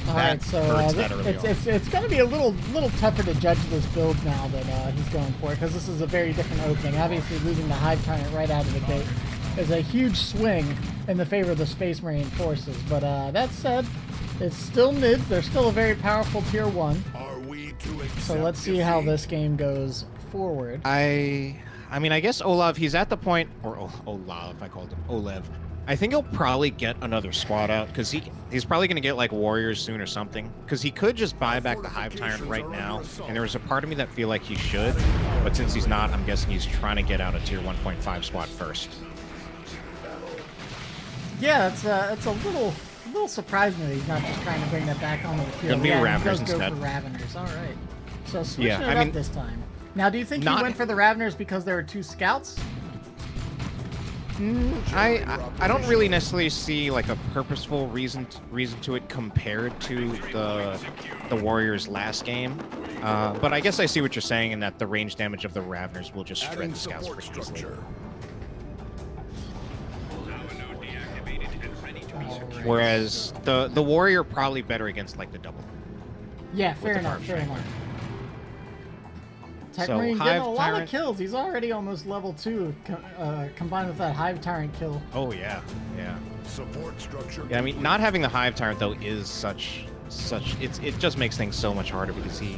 Alright, so it's going to be a little tougher to judge this build now that he's going for, because this is a very different opening. Obviously, losing the hive tyrant right out of the gate is a huge swing in the favor of the Space Marine forces. But that said, it's still Nids. They're still a very powerful tier 1. So let's see how this game goes forward. I mean, I guess oLev, he's at the point, or oLev, I called him oLev. I think he'll probably get another squad out, because he's probably going to get like warriors soon or something, because he could just buy back the hive tyrant right now, and there's a part of me that feel like he should, but since he's not, I'm guessing he's trying to get out a tier 1.5 squad first. Yeah, it's a little surprising that he's not just trying to bring that back onto the field. Gonna be Raveners instead. Go for Raveners. All right. So switching it up this time. Now, do you think he went for the Raveners because there were 2 scouts? I don't really necessarily see like a purposeful reason to it compared to the Warriors last game. But I guess I see what you're saying in that the range damage of the Raveners will just shred the scouts pretty easily. Whereas the warrior probably better against like the double. Yeah, fair enough. Tech Marine getting a lot of kills. He's already almost level 2, combined with that hive tyrant kill. Oh yeah. Support structure. Yeah, I mean, not having the hive tyrant though is such it just makes things so much harder because he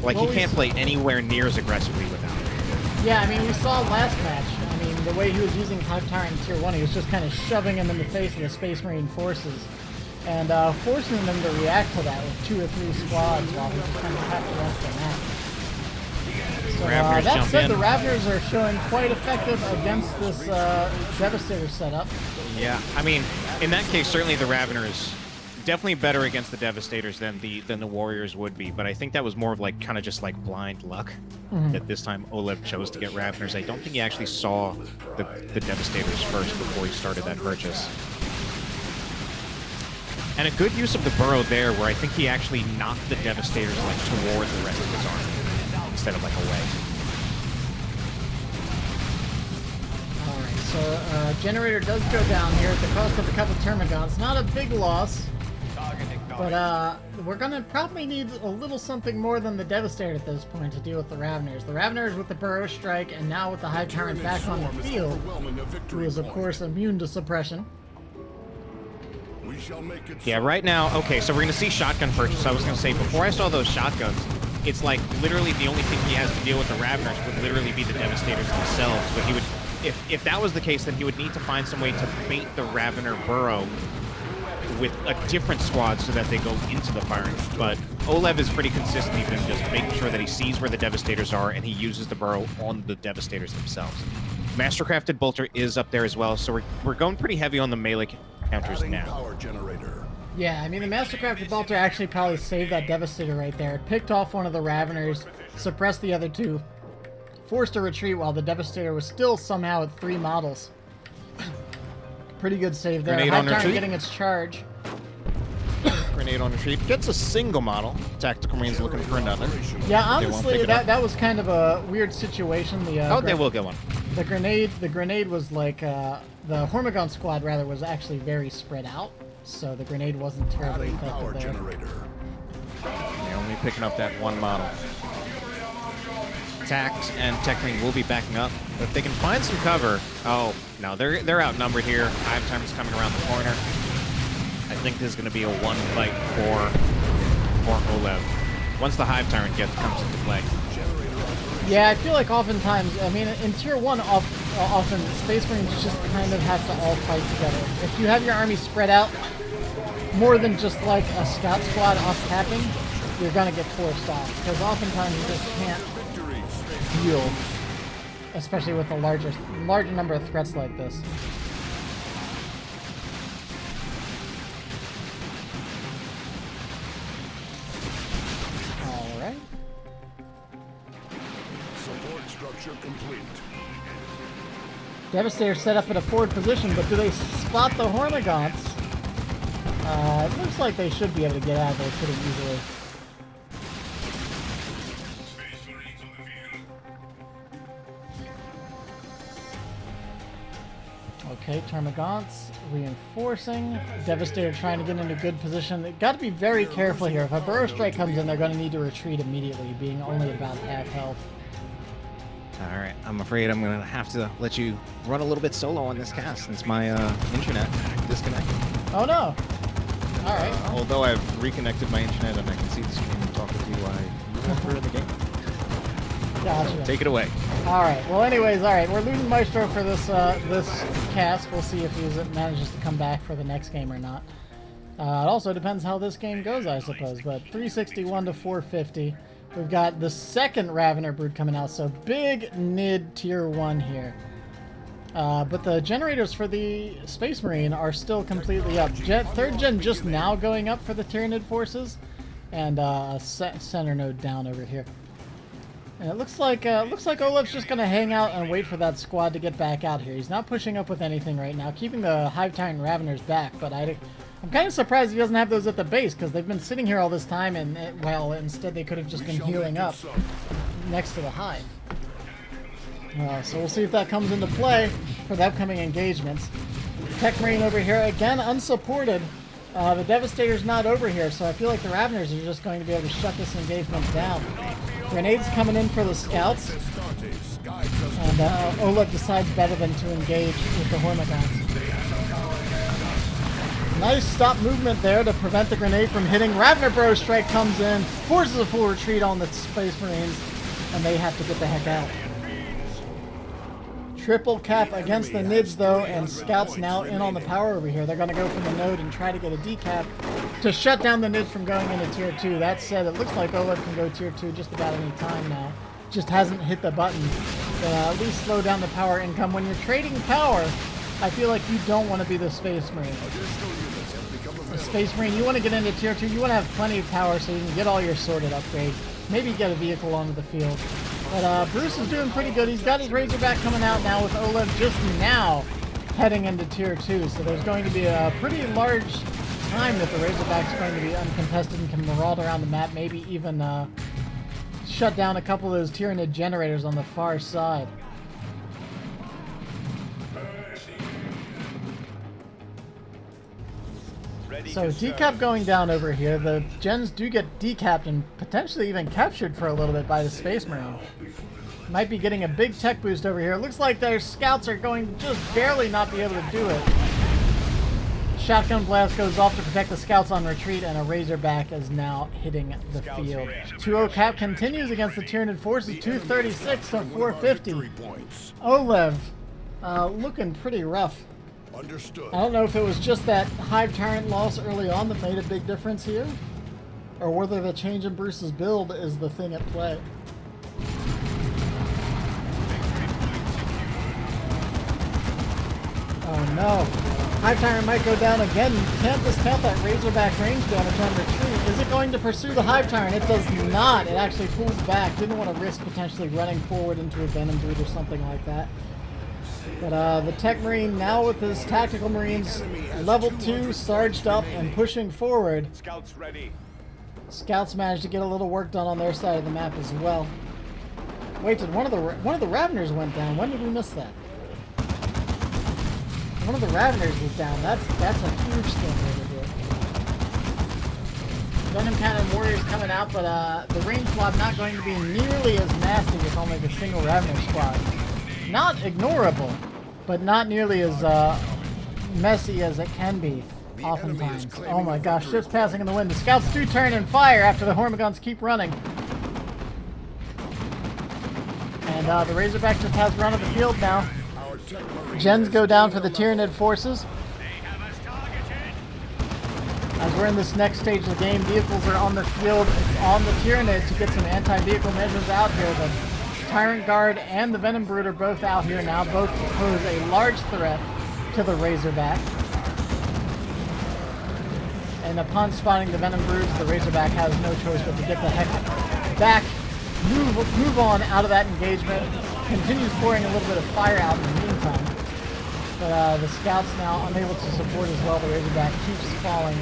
can't play anywhere near as aggressively without it. Yeah, I mean, we saw last match. I mean, the way he was using hive tyrant in tier 1, he was just kind of shoving him in the face of the Space Marine forces and forcing them to react to that with 2 or 3 squads while he just kind of had to rest the map. So that said, the Raveners are showing quite effective against this Devastator setup. Yeah, I mean, in that case, certainly the Raveners definitely better against the Devastators than the Warriors would be. But I think that was more of like kind of just like blind luck that this time oLev chose to get Raveners. I don't think he actually saw the Devastators first before he started that purchase. And a good use of the burrow there, where I think he actually knocked the Devastators like toward the rest of his army instead of like away. All right, so generator does go down here at the cost of a couple Termagants. Not a big loss, but we're gonna probably need a little something more than the Devastator at this point to deal with the Raveners. The Raveners with the Burrow Strike, and now with the Hive Tyrant back on the field, who is of course immune to suppression. Yeah, right now, okay, so we're going to see shotgun purchase. I was going to say, before I saw those shotguns, it's like literally the only thing he has to deal with the Raveners would literally be the Devastators themselves. But he would, if that was the case, then he would need to find some way to bait the Ravener burrow with a different squad so that they go into the firing. But oLev is pretty consistent, even just making sure that he sees where the Devastators are and he uses the burrow on the Devastators themselves. Mastercrafted Bolter is up there as well, so we're going pretty heavy on the melee counters now. Yeah, I mean, the Mastercrafted Bolter actually probably saved that Devastator right there. It picked off one of the Raveners, suppressed the other two, forced a retreat while the Devastator was still somehow at 3 models. Pretty good save there. Grenade Hive on Tyrant retreat. getting its charge. Grenade on retreat. Gets a single model. Tactical Marine's looking for another. Yeah, honestly, that was kind of a weird situation. They will get one. The grenade was like, the Hormigaunt squad, rather, was actually very spread out, so the grenade wasn't terribly effective there. They're only picking up that one model. Tact and Tech Marine will be backing up, but if they can find some cover... Oh, no, they're outnumbered here. Hive Tyrant's coming around the corner. I think this is going to be a one fight for oLev. Once the Hive Tyrant comes into play. Yeah, I feel like oftentimes, I mean, in Tier 1, often Space Marines just kind of have to all fight together. If you have your army spread out more than just like a scout squad off-capping, you're going to get forced off. Because oftentimes you just can't deal, especially with a larger number of threats like this. Alright. Support structure complete. Devastator set up at a forward position, but do they spot the Hormagaunts? It looks like they should be able to get out of there pretty easily. Okay, Termagants reinforcing. Devastator trying to get into good position. They've got to be very careful here. If a Burrow Strike comes in, they're going to need to retreat immediately, being only about half health. All right, I'm afraid I'm going to have to let you run a little bit solo on this cast since my internet disconnected. Oh no! All right. Although I've reconnected my internet and I can see the screen and talk with you while you're in the game. Gotcha. Take it away. All right. Well, anyways, all right. We're losing Maestro for this this cast. We'll see if he manages to come back for the next game or not. It also depends how this game goes, I suppose. But 361 to 450. We've got the second Ravener brood coming out, so big NID Tier 1 here. But the generators for the Space Marine are still completely up. Third gen just now going up for the Tyranid forces, and center node down over here. And it looks like oLev's just gonna hang out and wait for that squad to get back out here. He's not pushing up with anything right now, keeping the Hive Tyrant Raveners back. But I'm kind of surprised he doesn't have those at the base, because they've been sitting here all this time, and well, instead they could have just been healing up next to the Hive. So we'll see if that comes into play for the upcoming engagements. Tech Marine over here, again, unsupported. The Devastator's not over here, so I feel like the Raveners are just going to be able to shut this engagement down. Grenades coming in for the Scouts. And oLev decides better than to engage with the Hormagaunts. Nice stop movement there to prevent the grenade from hitting. Ravener Burrow Strike comes in, forces a full retreat on the Space Marines, and they have to get the heck out. Triple cap against the NIDs, though, and Scouts now in on the power over here. They're going to go for the node and try to get a decap to shut down the NIDs from going into Tier 2. That said, it looks like oLev can go Tier 2 just about any time now. Just hasn't hit the button to at least slow down the power income. When you're trading power, I feel like you don't want to be the Space Marine. The Space Marine, you want to get into Tier 2, you want to have plenty of power so you can get all your sorted upgrades. Maybe get a vehicle onto the field. But Bruce is doing pretty good. He's got his Razorback coming out now with oLev just now heading into Tier 2. So there's going to be a pretty large time that the Razorback's going to be uncontested and can maraud around the map, maybe even shut down a couple of those Tyranid generators on the far side. So decap going down over here. The gens do get decapped and potentially even captured for a little bit by the Space Marine. Might be getting a big tech boost over here. Looks like their scouts are going to just barely not be able to do it. Shotgun blast goes off to protect the scouts on retreat, and a Razorback is now hitting the field. 2-0 cap continues against the Tyranid forces, 236 to 450. oLev looking pretty rough. Understood. I don't know if it was just that Hive Tyrant loss early on that made a big difference here, or whether the change in Bruce's build is the thing at play. Oh no. Hive Tyrant might go down again. You can't discount that Razorback range damage on retreat. Is it going to pursue the Hive Tyrant? It does not. It actually pulls back. Didn't want to risk potentially running forward into a Venom Brood or something like that. But the Tech Marine now with his Tactical Marines level 2 sarged up and pushing forward. Scouts ready. Scouts managed to get a little work done on their side of the map as well. Wait, did one of the Raveners went down? When did we miss that? One of the Raveners is down. That's a huge thing over here. Venom Cannon Warriors coming out, but the range squad not going to be nearly as nasty as only the single Ravener squad. Not ignorable, but not nearly as messy as it can be oftentimes. Oh my gosh, ships passing in the wind. The scouts do turn and fire after the Hormigons keep running. And the Razorback just has run of the field now. Gens go down for the Tyranid forces. As we're in this next stage of the game, vehicles are on the field. It's on the Tyranid to get some anti-vehicle measures out here. The Tyrant Guard and the Venom Brood are both out here now. Both pose a large threat to the Razorback. And upon spotting the Venom Broods, the Razorback has no choice but to get the heck back, move on out of that engagement. Continues pouring a little bit of fire out in the meantime. But the scouts now unable to support as well. The Razorback keeps falling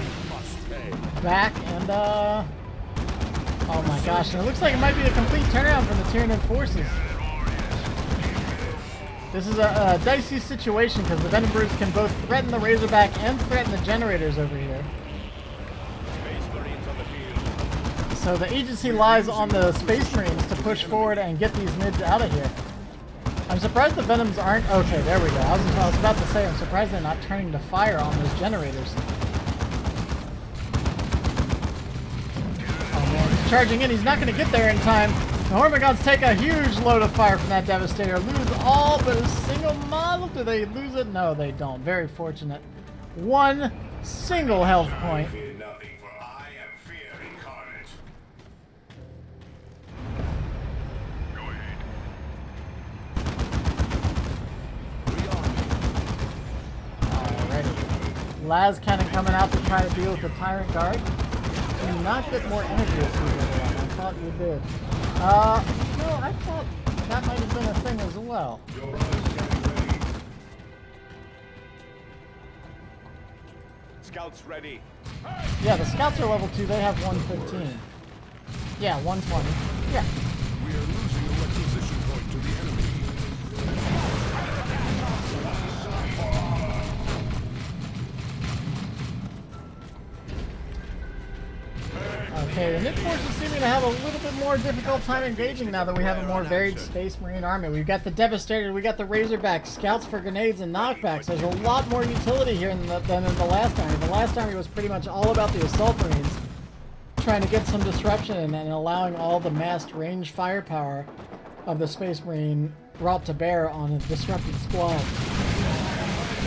back, and oh my gosh, and it looks like it might be a complete turnaround from the Tyranid forces. This is a dicey situation because the Venom Broods can both threaten the Razorback and threaten the generators over here. So the agency lies on the Space Marines to push forward and get these mids out of here. I'm surprised the Venoms aren't... Okay, there we go. I was about to say, I'm surprised they're not turning to fire on those generators. Oh man, he's charging in. He's not going to get there in time. The Hormigons take a huge load of fire from that Devastator. Lose all but a single model. Do they lose it? No, they don't. Very fortunate. One single health point. Las Cannon coming out to try to deal with the Tyrant Guard. Do you not get more energy as you did that? I thought you did. No, I thought that might have been a thing as well. Scouts ready. Yeah, the scouts are level 2. They have 115. Yeah, 120. Yeah. We are losing a requisition point to the enemy. Okay, the Nick forces seeming to have a little bit more difficult time engaging now that we have a more varied Space Marine army. We've got the Devastator, we got the Razorback, scouts for grenades and knockbacks. There's a lot more utility here than in the last army. The last army was pretty much all about the Assault Marines, trying to get some disruption and allowing all the massed range firepower of the Space Marine brought to bear on a disrupted squad.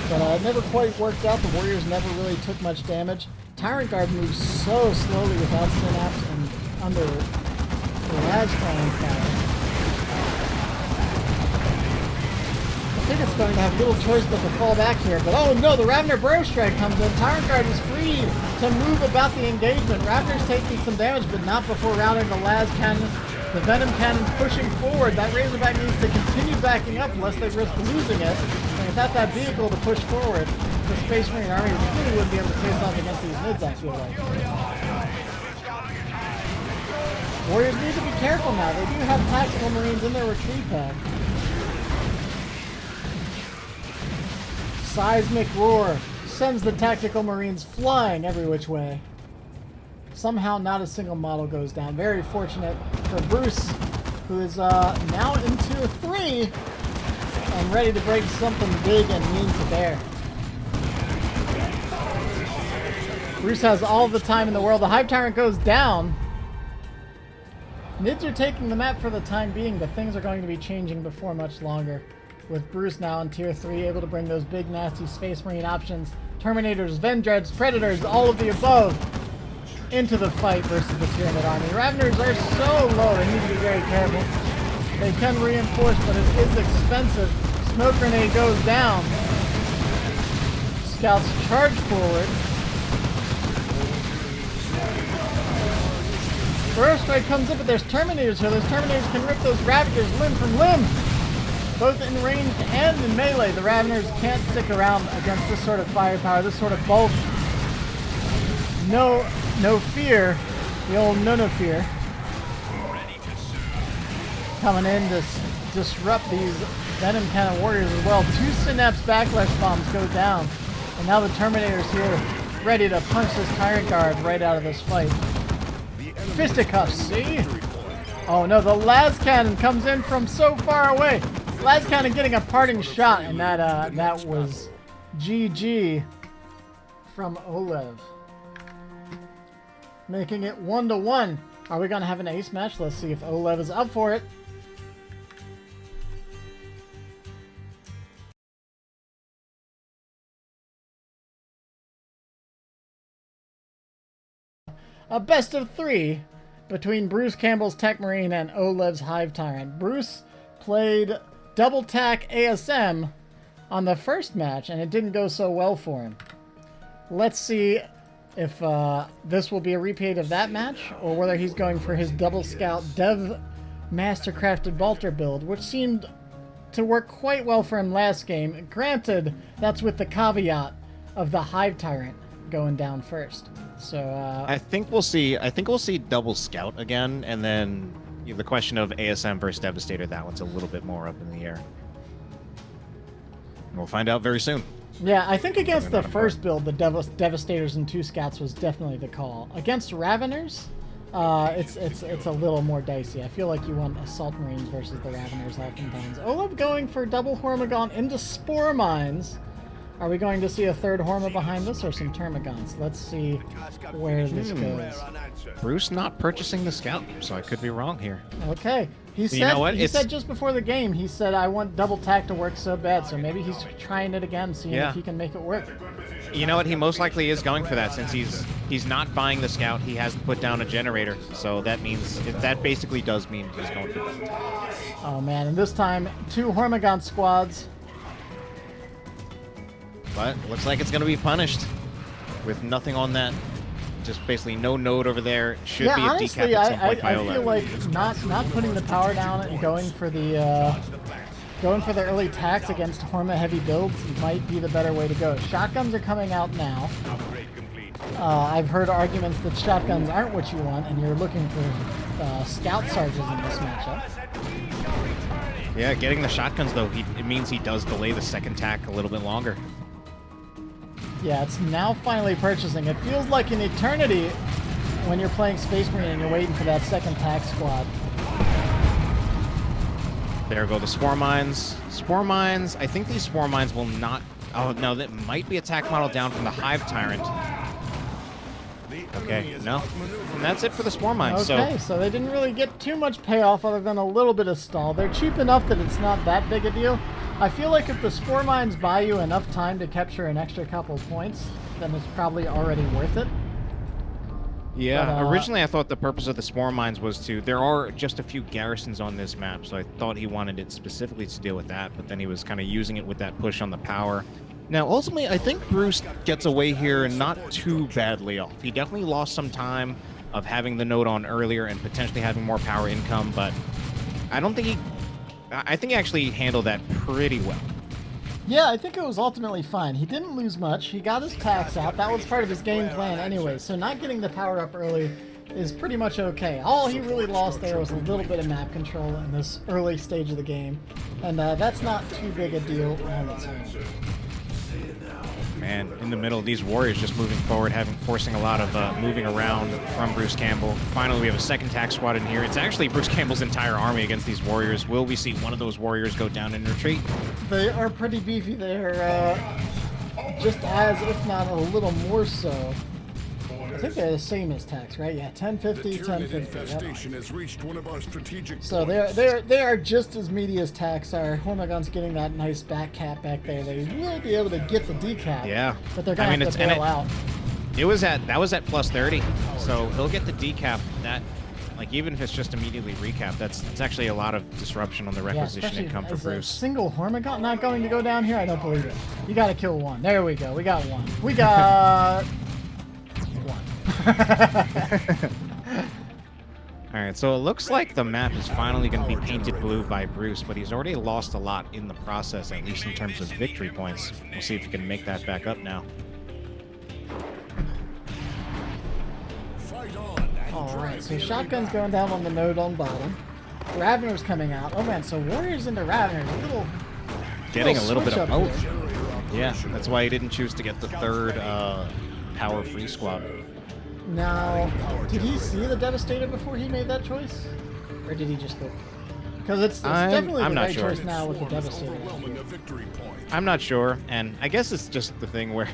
But it never quite worked out. The Warriors never really took much damage. Tyrant Guard moves so slowly without synapse and under Las Cannon fire. I think it's going to have little choice but to fall back here. But oh no, the Ravener Burrow Strike comes in. Tyrant Guard is free to move about the engagement. Ravener's taking some damage, but not before routing the Las Cannon. The Venom Cannon's pushing forward. That Razorback needs to continue backing up unless they risk losing it. And without that vehicle to push forward, the Space Marine army really wouldn't be able to face off against these mids, I feel like. Warriors need to be careful now. They do have tactical marines in their retreat path. Seismic roar sends the tactical marines flying every which way. Somehow not a single model goes down. Very fortunate for Bruce, who is now in tier 3 and ready to break something big and mean to bear. Bruce has all the time in the world. The Hive Tyrant goes down. Mids are taking the map for the time being, but things are going to be changing before much longer. With Bruce now in tier 3, able to bring those big nasty Space Marine options. Terminators, Vendreads, Predators, all of the above into the fight versus the Tyranid army. Raveners are so low, they need to be very careful. They can reinforce, but it is expensive. Smoke grenade goes down. Scouts charge forward. Burrow Strike comes in, but there's Terminators here. Those Terminators can rip those Ravagers limb from limb. Both in range and in melee. The Raveners can't stick around against this sort of firepower, this sort of bulk. No fear. The old no fear. Coming in to disrupt these Venom Cannon Warriors as well. 2 Synapse Backlash Bombs go down. And now the Terminator's here, ready to punch this Tyrant Guard right out of this fight. Fisticuffs, see? Oh no, the Las Cannon comes in from so far away. Las Cannon getting a parting shot, and that was GG from oLev. Making it 1-1. Are we gonna have an ace match? Let's see if oLev is up for it. A best of 3 between Bruce Campbell's Tech Marine and oLev's Hive Tyrant. Bruce played double tack ASM on the first match, and it didn't go so well for him. Let's see if this will be a repeat of that match, or whether he's going for his double scout Dev Mastercrafted Bolter build, which seemed to work quite well for him last game. Granted, that's with the caveat of the Hive Tyrant going down first. So I think we'll see double scout again, and then the question of ASM versus Devastator, that one's a little bit more up in the air. We'll find out very soon. Yeah, I think against the first build, the Devastators and 2 scouts was definitely the call. Against Raveners, it's a little more dicey. I feel like you want Assault Marines versus the Raveners oftentimes. oLev going for double Hormagon into Spore Mines. Are we going to see a third Horma behind this, or some Termagants? Let's see where this goes. Bruce not purchasing the scout, so I could be wrong here. Okay. He said just before the game, he said, I want double tack to work so bad, so maybe he's trying it again, seeing if he can make it work. You know what? He most likely is going for that, since he's not buying the scout. He hasn't put down a generator, so that means that basically does mean he's going for double tack. Oh man, and this time 2 Hormagon squads. But looks like it's going to be punished with nothing on that. Just basically no node over there. Should be a decap at some point by oLev. I feel like not putting the power down and going for the early attacks against Horma heavy builds might be the better way to go. Shotguns are coming out now. I've heard arguments that shotguns aren't what you want, and you're looking for scout charges in this matchup. Yeah, getting the shotguns though, it means he does delay the second tack a little bit longer. Yeah, it's now finally purchasing. It feels like an eternity when you're playing Space Marine and you're waiting for that second tack squad. There go the Spore Mines. Spore Mines, I think these Spore Mines will not... Oh, no, that might be attack model down from the Hive Tyrant. Okay, no. And that's it for the Spore Mines. Okay, so they didn't really get too much payoff other than a little bit of stall. They're cheap enough that it's not that big a deal. I feel like if the Spore Mines buy you enough time to capture an extra couple points, then it's probably already worth it. Yeah, but, originally I thought the purpose of the Spore Mines was to... There are just a few garrisons on this map, so I thought he wanted it specifically to deal with that, but then he was kind of using it with that push on the power. Now, ultimately, I think Bruce gets away here and not too badly off. He definitely lost some time of having the node on earlier and potentially having more power income, but I don't think he... I think he actually handled that pretty well. Yeah, I think it was ultimately fine. He didn't lose much. He got his tax out. That was part of his game plan anyway, so not getting the power up early is pretty much okay. All he really lost there was a little bit of map control in this early stage of the game, and that's not too big a deal on its own. Man, in the middle, these warriors just moving forward, forcing a lot of moving around from Bruce Campbell. Finally, we have a second tax squad in here. It's actually Bruce Campbell's entire army against these warriors. Will we see one of those warriors go down in retreat? They are pretty beefy. They're just as, if not a little more so. I think they're the same as tax, right? Yeah, 1050, 1050. Has reached one of our strategic So they are just as meaty as tax are. Hormagon's getting that nice back cap back there. They will be able to get the decap. Yeah, but they're gonna have to bail out. That was at plus 30, so he'll get the decap. That, like, even if it's just immediately recap, that's actually a lot of disruption on the requisition income for Bruce. Single Hormagon not going to go down here? I don't believe it. You got to kill one. There we go. We got one. We got. Alright, so it looks like the map is finally going to be painted blue by Bruce, but he's already lost a lot in the process, at least in terms of victory points. We'll see if he can make that back up now. Alright, so shotgun's going down on the node on bottom. Ravener's coming out. Oh man, so Warriors into Raveners. Getting a little bit of both. Yeah, that's why he didn't choose to get the third power free squad. Now, did he see the Devastator before he made that choice? Or did he just go for it? Because it's definitely the right choice now with the Devastator. I'm not sure, and I guess it's just the thing where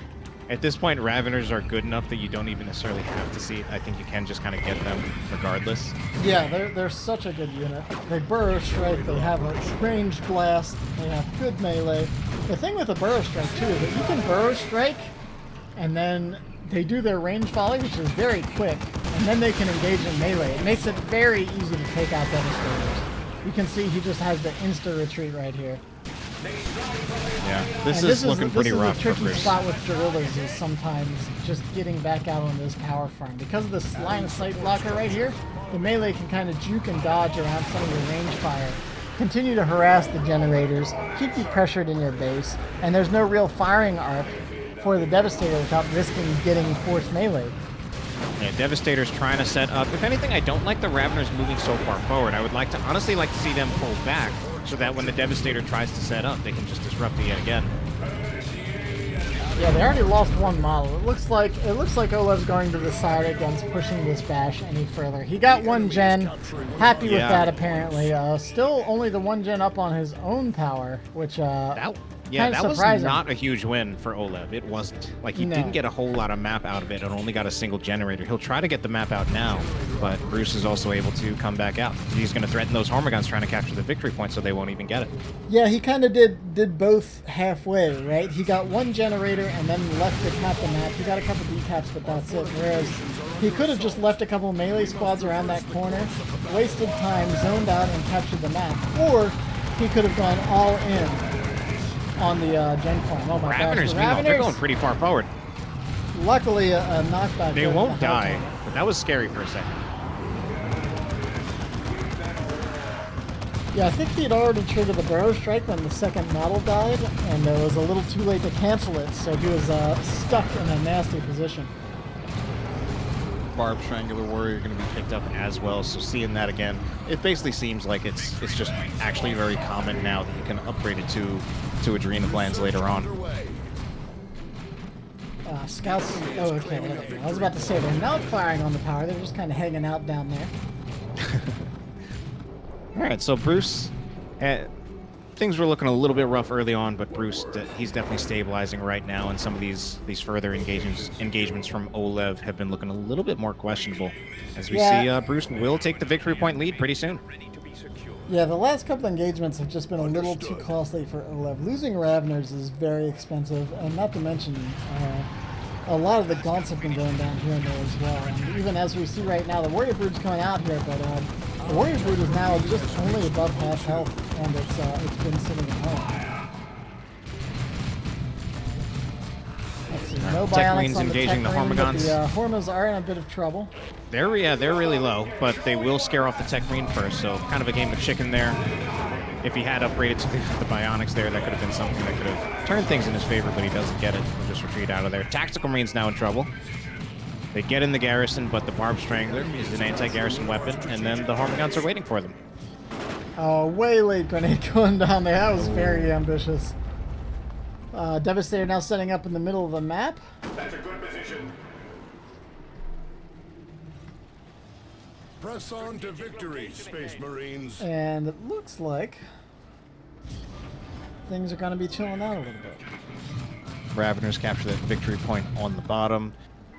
at this point Raveners are good enough that you don't even necessarily have to see it. I think you can just kind of get them regardless. Yeah, they're such a good unit. They burrow strike, they have a ranged blast, they have good melee. The thing with a burrow strike too is that you can burrow strike and then they do their range volley, which is very quick, and then they can engage in melee. It makes it very easy to take out Devastators. You can see he just has the insta retreat right here. Yeah, this is looking pretty rough for Bruce. The tricky spot with Gorillas is sometimes just getting back out on this power farm. Because of this line of sight blocker right here, the melee can kind of juke and dodge around some of your range fire. Continue to harass the generators, keep you pressured in your base, and there's no real firing arc for the Devastator without risking getting forced melee. Yeah, Devastator's trying to set up. If anything, I don't like the Raveners moving so far forward. I would honestly like to see them pull back so that when the Devastator tries to set up, they can just disrupt it yet again. Yeah, they already lost one model. It looks like oLev's going to decide against pushing this bash any further. He got one gen, happy with that apparently. Still only the one gen up on his own power, which that was not a huge win for oLev. It wasn't. Like, he didn't get a whole lot of map out of it and only got a single generator. He'll try to get the map out now, but Bruce is also able to come back out. He's going to threaten those Hormagons trying to capture the victory point so they won't even get it. Yeah, he kind of did both halfway, right? He got one generator and then left to cap the map. He got a couple decaps, but that's it. Whereas he could have just left a couple melee squads around that corner, wasted time, zoned out, and captured the map. Or he could have gone all in on the gen farm. Oh my gosh. The Raveners, they're going pretty far forward. Luckily, a knockback. They won't die, but that was scary for a second. Yeah, I think he had already triggered the burrow strike when the second model died, and it was a little too late to cancel it, so he was stuck in a nasty position. Barb Triangular Warrior going to be picked up as well, so seeing that again, it basically seems like it's just actually very common now that you can upgrade it to Adrena plans later on. Scouts, oh okay, I was about to say they're not firing on the power, they're just kind of hanging out down there. Alright, so Bruce, things were looking a little bit rough early on, but Bruce, he's definitely stabilizing right now, and some of these further engagements from oLev have been looking a little bit more questionable, as we see Bruce will take the victory point lead pretty soon. Yeah, the last couple engagements have just been a little too costly for oLev. Losing Raveners is very expensive, and not to mention, a lot of the gaunts have been going down here and there as well. And even as we see right now, the Warrior Brood's coming out here, but the Warrior Brood is now just only above half health, and it's been sitting at home. Let's see, no bionics on the engaging the Hormagons. The Hormas are in a bit of trouble. They're really low, but they will scare off the Tech Marine first, so kind of a game of chicken there. If he had upgraded to the bionics there, that could have been something that could have turned things in his favor, but he doesn't get it. He'll just retreat out of there. Tactical Marine's now in trouble. They get in the garrison, but the Barb Strangler is an anti-garrison weapon, and then the Hormiguns are waiting for them. Oh, way late grenade going down there. That was very ambitious. Devastator now setting up in the middle of the map. That's a good position. Press on to victory, Space Marines. And it looks like things are going to be chilling out a little bit. Raveners capture that victory point on the bottom.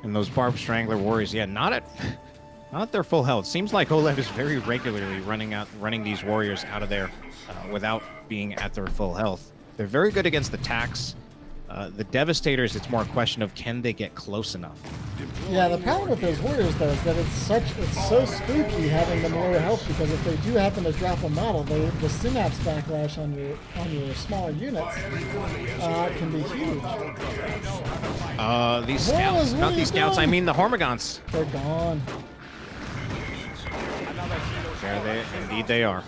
And those Barb Strangler warriors, yeah, not at their full health. Seems like oLev is very regularly running these warriors out of there without being at their full health. They're very good against the tax. The Devastators, it's more a question of can they get close enough. Yeah, the problem with those warriors though is that it's so spooky having them lower health, because if they do happen to drop a model, the synapse backlash on your smaller units can be huge. These scouts, not these scouts, I mean the Hormigons. They're gone. There they, indeed they are.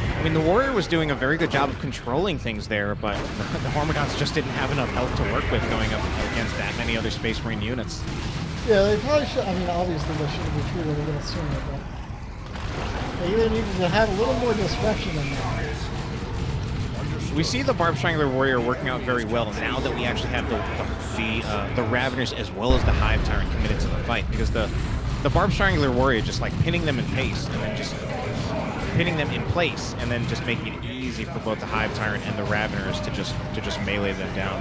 I mean, the warrior was doing a very good job of controlling things there, but the Hormigons just didn't have enough health to work with going up against that many other Space Marine units. Yeah, they probably should. I mean, obviously they should have retreated a little sooner, but they either needed to have a little more disruption than that. We see the Barb Strangler warrior working out very well now that we actually have the Raveners as well as the Hive Tyrant committed to the fight, because the Barb Strangler warrior just like pinning them in pace and then just pinning them in place and then just making it easy for both the Hive Tyrant and the Raveners to just melee them down.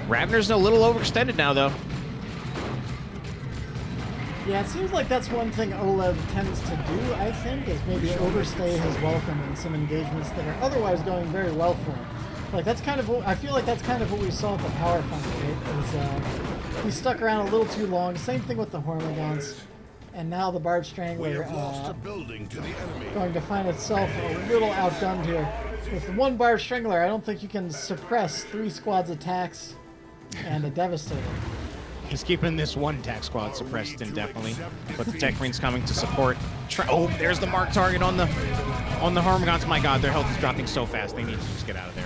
Raveners a little overextended now though. Yeah, it seems like that's one thing oLev tends to do, I think, is maybe overstay his welcome in some engagements that are otherwise going very well for him. Like, that's kind of what, I feel like that's kind of what we saw at the Power Fund, right? Is he stuck around a little too long. Same thing with the Hormigons. And now the Barb Strangler going to find itself a little outgunned here. With one Barb Strangler, I don't think you can suppress 3 squads attacks and a Devastator. He's keeping this one tax squad suppressed indefinitely, but the Tech Marine's coming to support. Oh, there's the mark target on the Hormigons. My God, their health is dropping so fast. They need to just get out of there.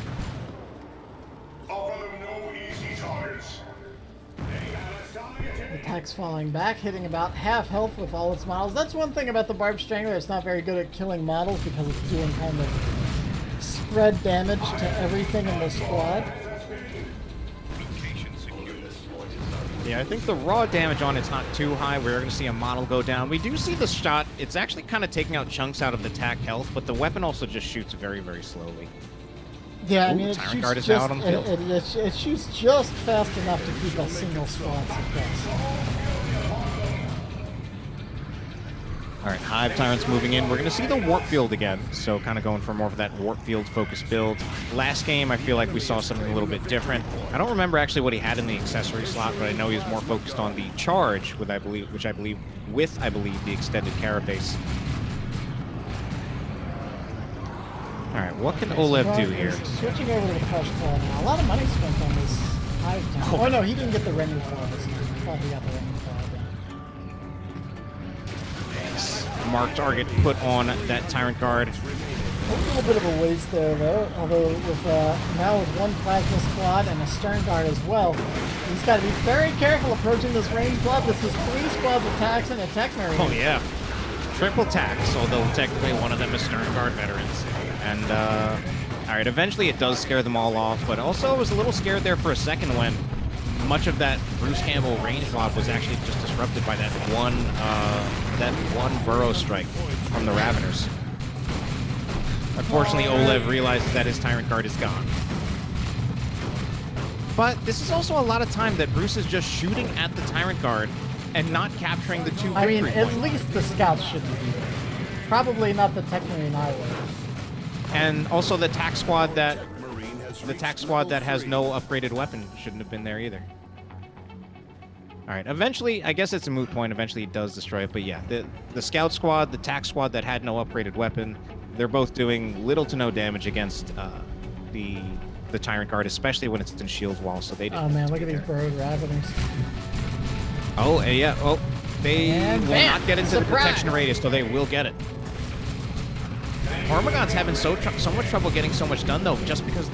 The tech's falling back, hitting about half health with all its models. That's one thing about the Barb Strangler. It's not very good at killing models because it's doing kind of spread damage to everything in the squad. Yeah, I think the raw damage on it's not too high. We're going to see a model go down. We do see the shot. It's actually kind of taking out chunks out of the tack health, but the weapon also just shoots very, very slowly. Yeah, I Ooh, mean, it shoots just fast enough to keep a single squad suppressed. All right, Hive Tyrant's moving in. We're going to see the Warp Field again, so kind of going for more of that Warp Field focused build. Last game, I feel like we saw something a little bit different. I don't remember actually what he had in the accessory slot, but I know he was more focused on the charge, with I believe the extended carapace. All right, what can oLev do here? Switching over to the Crush Claw now. A lot of money spent on this Hive Tyrant. Oh no, he didn't get the Renu Claw this time. I thought he got the Renu Claw again. Mark target put on that Tyrant Guard. A little bit of a waste there, though. Although with now with one Plasma Squad and a Stern Guard as well, he's got to be very careful approaching this range blob. This is 3 squads of Tax and a Tech Marine. Oh yeah, triple Tax, although technically one of them is Stern Guard veterans. And all right, eventually it does scare them all off, but also I was a little scared there for a second when much of that Bruce Campbell range blob was actually just disrupted by that one burrow strike from the Raveners. Unfortunately, oLev realizes that his Tyrant Guard is gone. But this is also a lot of time that Bruce is just shooting at the Tyrant Guard and not capturing the 2 victory points. At least the scouts shouldn't be there. Probably not the Tech Marine either. And also the tax squad that has no upgraded weapon shouldn't have been there either. All right, eventually, I guess it's a moot point. Eventually, it does destroy it. But yeah, the scout squad, the tax squad that had no upgraded weapon, they're both doing little to no damage against the Tyrant Guard, especially when it's in shield wall. So they didn't. Oh man, look at these burrowed Raveners. Oh yeah. Oh, They And will bam! not get into the Surprise! protection radius, so they will get it. Hormagon's having so much trouble getting so much done, though, just because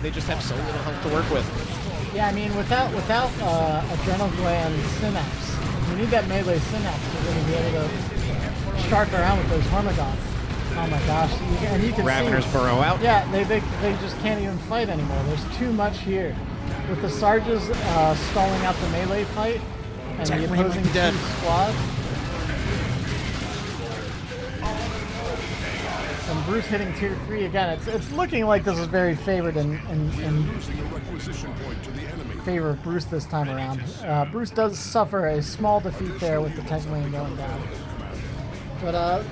they just have so little health to work with. Yeah, I mean, without adrenal gland synapse, you need that melee synapse to really be able to shark around with those Hormagons. Oh my gosh! And you can Raveners see, burrow out. yeah, they just can't even fight anymore. There's too much here. With the Sarges stalling out the melee fight and the Technically opposing might be dead. two squads. And Bruce hitting tier 3 again. It's looking like this is very favored in Losing a requisition point to the enemy. favor of Bruce this time around. Bruce does suffer a small defeat there with the tech lane going down. But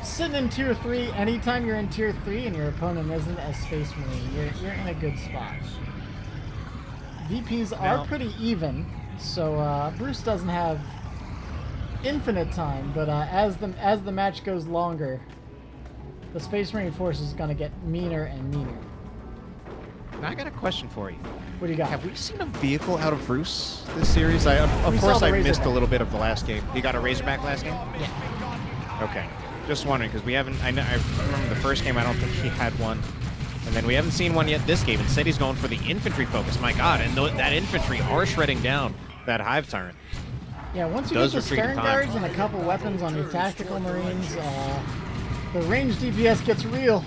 sitting in tier 3, anytime you're in tier 3 and your opponent isn't a Space Marine, you're in a good spot. VPs are pretty even, so Bruce doesn't have infinite time, but as the match goes longer, the Space Marine force is going to get meaner and meaner. Now I got a question for you. What do you got? Have we seen a vehicle out of Bruce this series? Of We course, saw the I missed a Razorback. little bit of the last game. He got a Razorback last game? Yeah. Okay. Just wondering, because we haven't... I remember the first game, I don't think he had one. And then we haven't seen one yet this game. Instead, he's going for the infantry focus. My God, and that infantry are shredding down that Hive Tyrant. Yeah, once you Does get the retreat in stern time. guards and a couple weapons on your tactical marines, the range DPS gets real.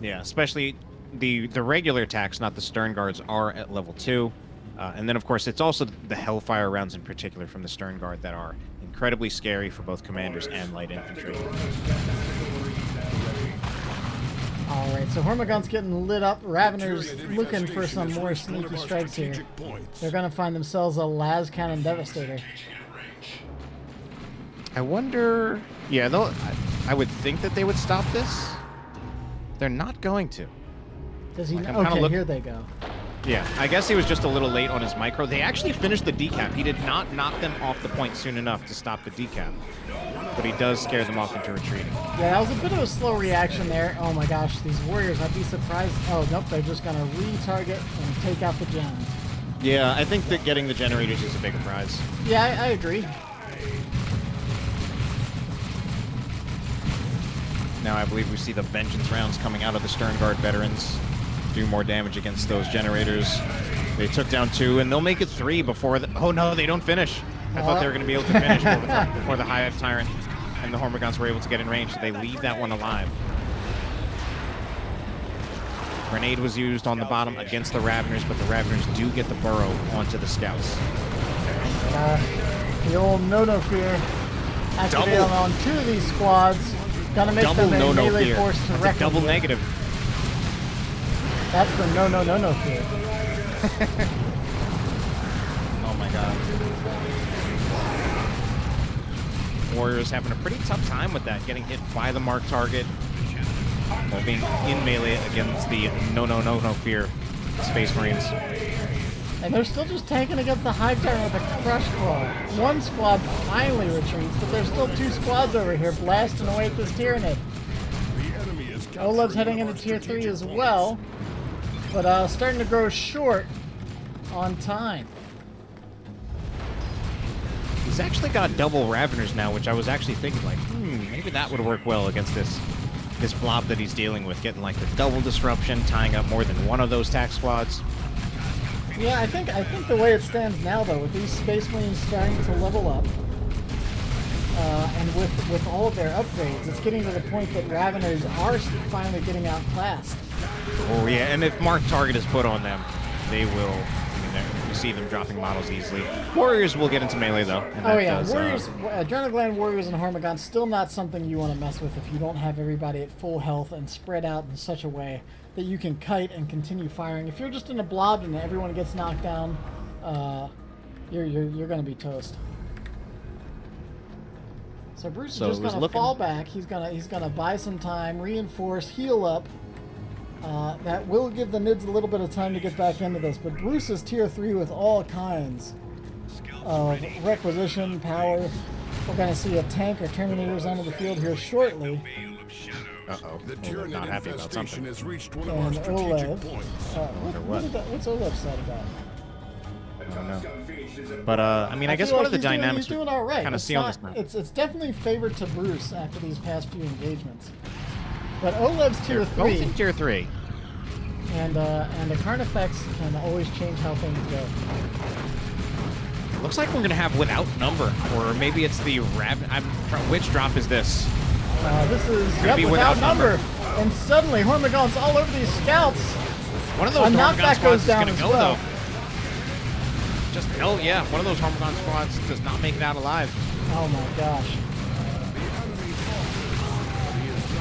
Yeah, especially the regular attacks, not the Stern Guards, are at level 2. And then, of course, it's also the Hellfire rounds in particular from the Stern Guard that are incredibly scary for both commanders and light infantry. All right, so Hormagon's getting lit up. Raveners looking for some more sneaky strikes here. They're going to find themselves a Las Cannon Devastator. I wonder... Yeah, I would think that they would stop this. They're not going to. Does he? Like, I'm kinda Okay, here they go. Yeah, I guess he was just a little late on his micro. They actually finished the decap. He did not knock them off the point soon enough to stop the decap. But he does scare them off into retreating. Yeah, that was a bit of a slow reaction there. Oh my gosh, these warriors, I'd be surprised. Oh, nope, they're just going to retarget and take out the gens. Yeah, I think that getting the generators is a bigger prize. Yeah, I agree. Now I believe we see the Vengeance rounds coming out of the Stern Guard veterans. Do more damage against those generators. They took down 2, and they'll make it 3 before the... Oh no, they don't finish. I thought they were going to be able to finish before the Hive Tyrant and the Hormagons were able to get in range, so they leave that one alive. Grenade was used on the bottom against the Raveners, but the Raveners do get the burrow onto the Scouts. The old no-no fear activated Double. on 2 of these squads. Gonna make Double them a no-no melee fear. force to That's a reckon double with. negative. That's the no-no fear. Oh my god. Warriors having a pretty tough time with that, getting hit by the marked target while being in melee against the no fear Space Marines. And they're still just tanking against the Hive Tyrant with a Crush Claw. One squad finally retreats, but there's still 2 squads over here blasting away at this Tyranid. oLev's heading into tier 3 as well, but starting to grow short on time. He's actually got double Raveners now, which I was actually thinking like, maybe that would work well against this blob that he's dealing with, getting like the double disruption, tying up more than one of those tac squads. Yeah, I think the way it stands now, though, with these Space Marines starting to level up, and with all of their upgrades, it's getting to the point that Raveners are finally getting outclassed. Oh yeah, and if marked target is put on them, they will. I mean, you see them dropping models easily. Warriors will get into melee though. And Oh that yeah, does, Warriors, Adrenal Gland Warriors and Hormagons still not something you want to mess with if you don't have everybody at full health and spread out in such a way that you can kite and continue firing. If you're just in a blob and everyone gets knocked down, you're going to be toast. So Bruce is just going to fall back. He's gonna buy some time, reinforce, heal up. That will give the mids a little bit of time to get back into this. But Bruce is tier 3 with all kinds of requisition, power. We're going to see a tank or Terminators onto the field here shortly. Uh-oh. The Well, Tyranid not happy about infestation something. has reached one of our And strategic oLev. points. What's oLev said about? I don't know. But I mean, I guess feel one like of the dynamics he's doing all right. kind of see on this map. It's definitely favored to Bruce after these past few engagements. But oLev's tier They're both 3, in tier 3. and the Carnifex can always change how things go. Looks like we're gonna have without number, or maybe it's the which drop is this? This is Gonna be without without number. And suddenly Hormagaunts all over these scouts. One of those A Hormagon knockback squads goes is down gonna as go well. though. Just yeah, one of those Hormagon squads does not make it out alive. Oh my gosh.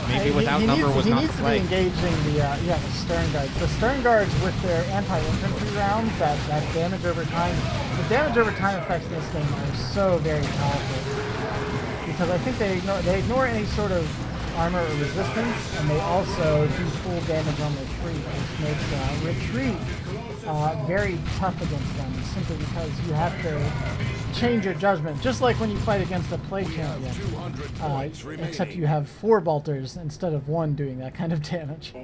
Maybe without number was not the play. He needs to be engaging the stern guards. The stern guards with their anti-infantry rounds, that damage over time. The damage over time effects in this game are so very powerful. Because I think they ignore any sort of armor or resistance, and they also do full damage on retreat, which makes retreat very tough against them, simply because you have to change your judgment, just like when you fight against a plague champion, except you have 4 bolters instead of 1 doing that kind of damage.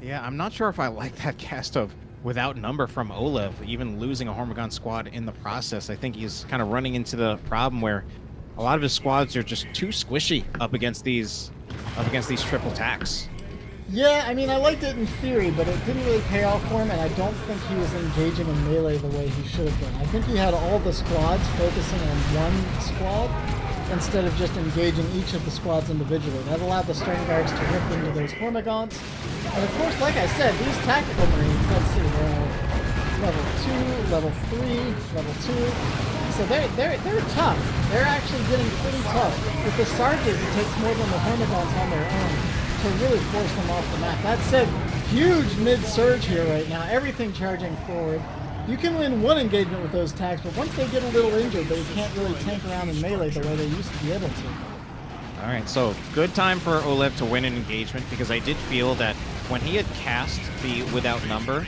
Yeah, I'm not sure if I like that cast of without number from oLev, even losing a Hormagon squad in the process. I think he's kind of running into the problem where a lot of his squads are just too squishy up against these triple attacks. Yeah, I mean, I liked it in theory, but it didn't really pay off for him, and I don't think he was engaging in melee the way he should have been. I think he had all the squads focusing on one squad instead of just engaging each of the squads individually. That allowed the stern guards to rip into those Hormagaunts. And of course, like I said, these tactical marines, let's see, they're level 2, level 3, level 2. So they're tough. They're actually getting pretty tough. With the Sarges, it takes more than the Hormagaunts on their own to really force them off the map. That said, huge mid-surge here right now. Everything charging forward. You can win one engagement with those attacks, but once they get a little injured, they can't really tank around in melee the way they used to be able to. All right, so good time for oLev to win an engagement, because I did feel that when he had cast the without number,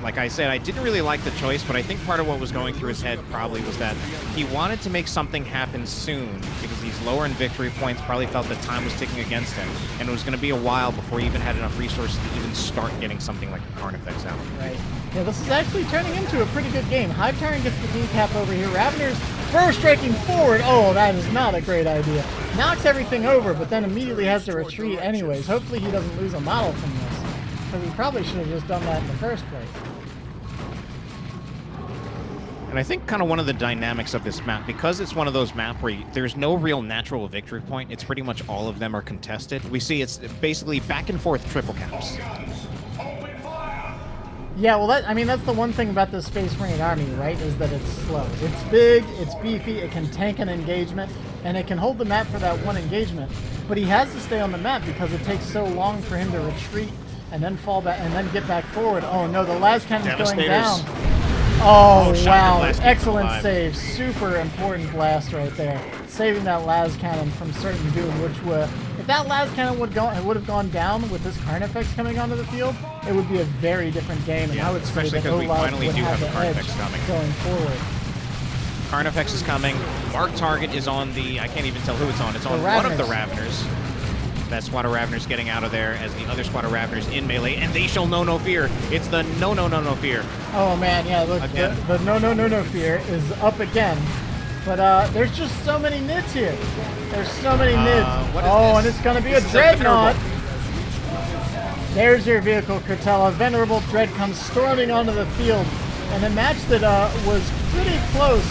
like I said, I didn't really like the choice, but I think part of what was going through his head probably was that he wanted to make something happen soon, because he's lower in victory points, probably felt that time was ticking against him, and it was going to be a while before he even had enough resources to even start getting something like a Carnifex out. Right. Yeah, this is actually turning into a pretty good game. Hive Tyrant gets the decap over here. Raveners first striking forward. Oh, that is not a great idea. Knocks everything over, but then immediately has to retreat anyways. Hopefully he doesn't lose a model from this, because he probably should have just done that in the first place. And I think kind of one of the dynamics of this map, because it's one of those maps where there's no real natural victory point, it's pretty much all of them are contested. We see it's basically back and forth triple caps. Yeah, well, that's the one thing about the Space Marine army, right, is that it's slow. It's big, it's beefy, it can tank an engagement, and it can hold the map for that one engagement. But he has to stay on the map because it takes so long for him to retreat and then fall back and then get back forward. Oh no, the las cannon's going down. Oh wow, excellent save. Super important blast right there. Saving that las cannon from certain doom, which would, if that las cannon would have gone down with this Carnifex coming onto the field, it would be a very different game, and I would say that especially because we finally would do have have the Carnifex edge coming. going forward. Carnifex is coming. Mark target is on the, I can't even tell who it's on. It's on The one of the Raveners. Raveners. That squad of Raveners getting out of there as the other squad of Raveners in melee, and they shall know no fear. It's the no fear. Oh man, yeah, look, the no fear is up again. But there's just so many nids here. There's so many nids. Oh, and it's gonna be a Dreadnought. There's your vehicle, Cortella. Venerable Dread comes storming onto the field. And a match that was pretty close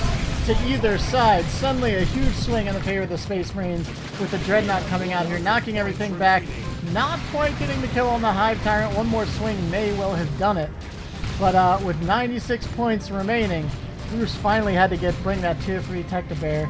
to either side. Suddenly a huge swing in the favor of the Space Marines with the Dreadnought coming out here, knocking everything back. Not quite getting the kill on the Hive Tyrant. One more swing may well have done it. But with 96 points remaining, Bruce finally had to bring that tier 3 tech to bear.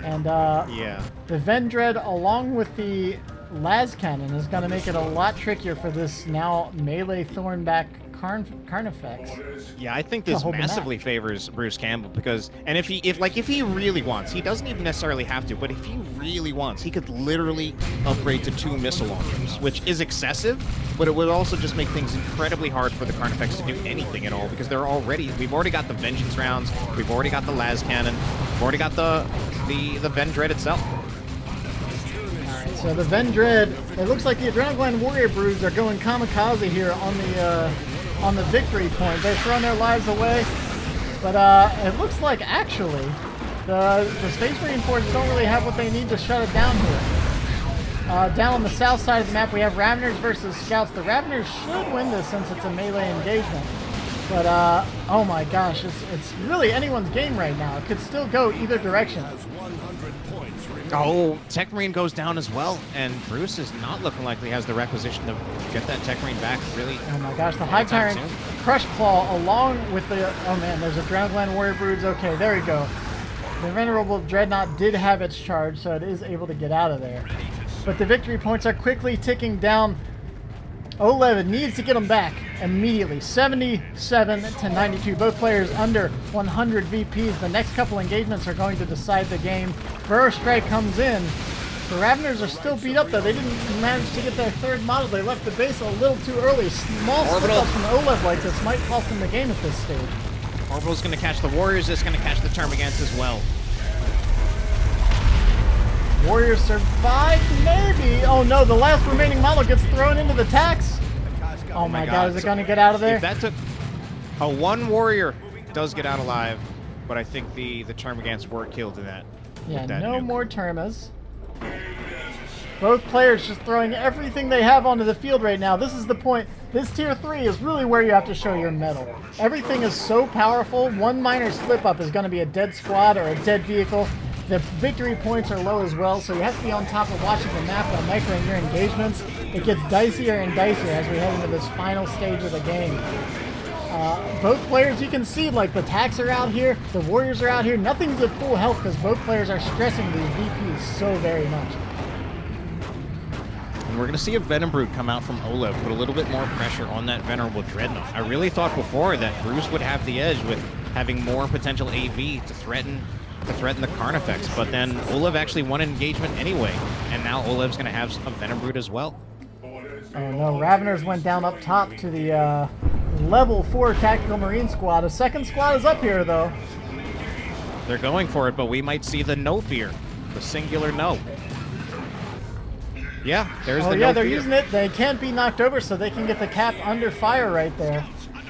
And the Vendread, along with the las cannon, is going to make it a lot trickier for this now melee Thornback Carnifex. Yeah, I think this massively favors Bruce Campbell, because, and if he really wants, he doesn't even necessarily have to, but if he really wants, he could literally upgrade to 2 missile launchers, which is excessive, but it would also just make things incredibly hard for the Carnifex to do anything at all, because we've already got the Vengeance rounds, we've already got the las cannon, we've already got the Vendread itself. So the Vendread, it looks like the Adrenal Gland Warrior Broods are going kamikaze here on the victory point. They're throwing their lives away. But it looks like actually the Space Marine forces don't really have what they need to shut it down here. Down on the south side of the map, we have Raveners versus Scouts. The Raveners should win this since it's a melee engagement. But, oh my gosh, it's really anyone's game right now. It could still go either direction. Oh, Tech Marine goes down as well, and Bruce is not looking like he has the requisition to get that Tech Marine back, really. Oh my gosh, the High Tyrant Crush Claw along with the... Oh man, there's a Drowned Warrior Broods. Okay, there we go. The Venerable Dreadnought did have its charge, so it is able to get out of there. But the victory points are quickly ticking down. oLev needs to get them back immediately. 77 to 92. Both players under 100 VPs. The next couple engagements are going to decide the game. Burrow Strike comes in. The Raveners are still beat up, though. They didn't manage to get their third model. They left the base a little too early. Small slip-ups from oLev like this might cost them the game at this stage. Orbital's going to catch the Warriors. It's going to catch the Termagants as well. Warriors survive, maybe. Oh no, the last remaining model gets thrown into the tax. Oh my god, is it going to get out of there? If that took... one Warrior does get out alive, but I think the Termagants were killed in that. Yeah, no more Termas. Both players just throwing everything they have onto the field right now. This is the point. This tier 3 is really where you have to show your mettle. Everything is so powerful. One minor slip-up is going to be a dead squad or a dead vehicle. The victory points are low as well, so you have to be on top of watching the map and microing your engagements. It gets dicier and dicier as we head into this final stage of the game. Both players, you can see, like, the Tax are out here, the Warriors are out here. Nothing's at full health because both players are stressing these VPs so very much. And we're going to see a Venom Brute come out from oLev, put a little bit more pressure on that Venerable Dreadnought. I really thought before that Bruce would have the edge with having more potential AV to threaten the Carnifex, but then oLev actually won an engagement anyway, and now oLev's going to have a Venom Brute as well. Oh no, Raveners went down up top to the level 4 Tactical Marine squad. A second squad is up here, though. They're going for it, but we might see the no fear, the singular no. Yeah, there's the no fear. Oh yeah, they're using it. They can't be knocked over, so they can get the cap under fire right there.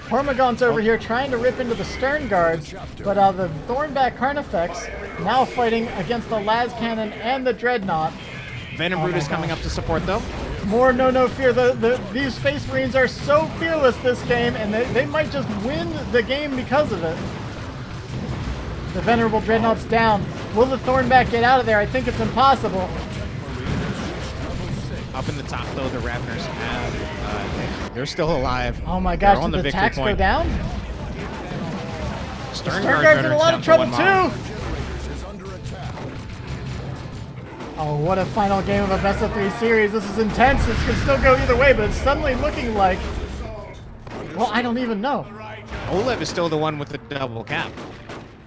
Hormagon's over here trying to rip into the stern guards, but the Thornback Carnifex now fighting against the Las Cannon and the Dreadnought. Venom Brute is coming up to support, though. More no fear. These Space Marines are so fearless this game, and they might just win the game because of it. The Venerable Dreadnought's down. Will the Thornback get out of there? I think it's impossible. Up in the top, though, the Raveners have... they're still alive. Oh my gosh, did the Tax go down? Stern Guard's in a lot of trouble, too! Oh, what a final game of a best-of-3 series. This is intense. This could still go either way, but it's suddenly looking like... Well, I don't even know. oLev is still the one with the double cap.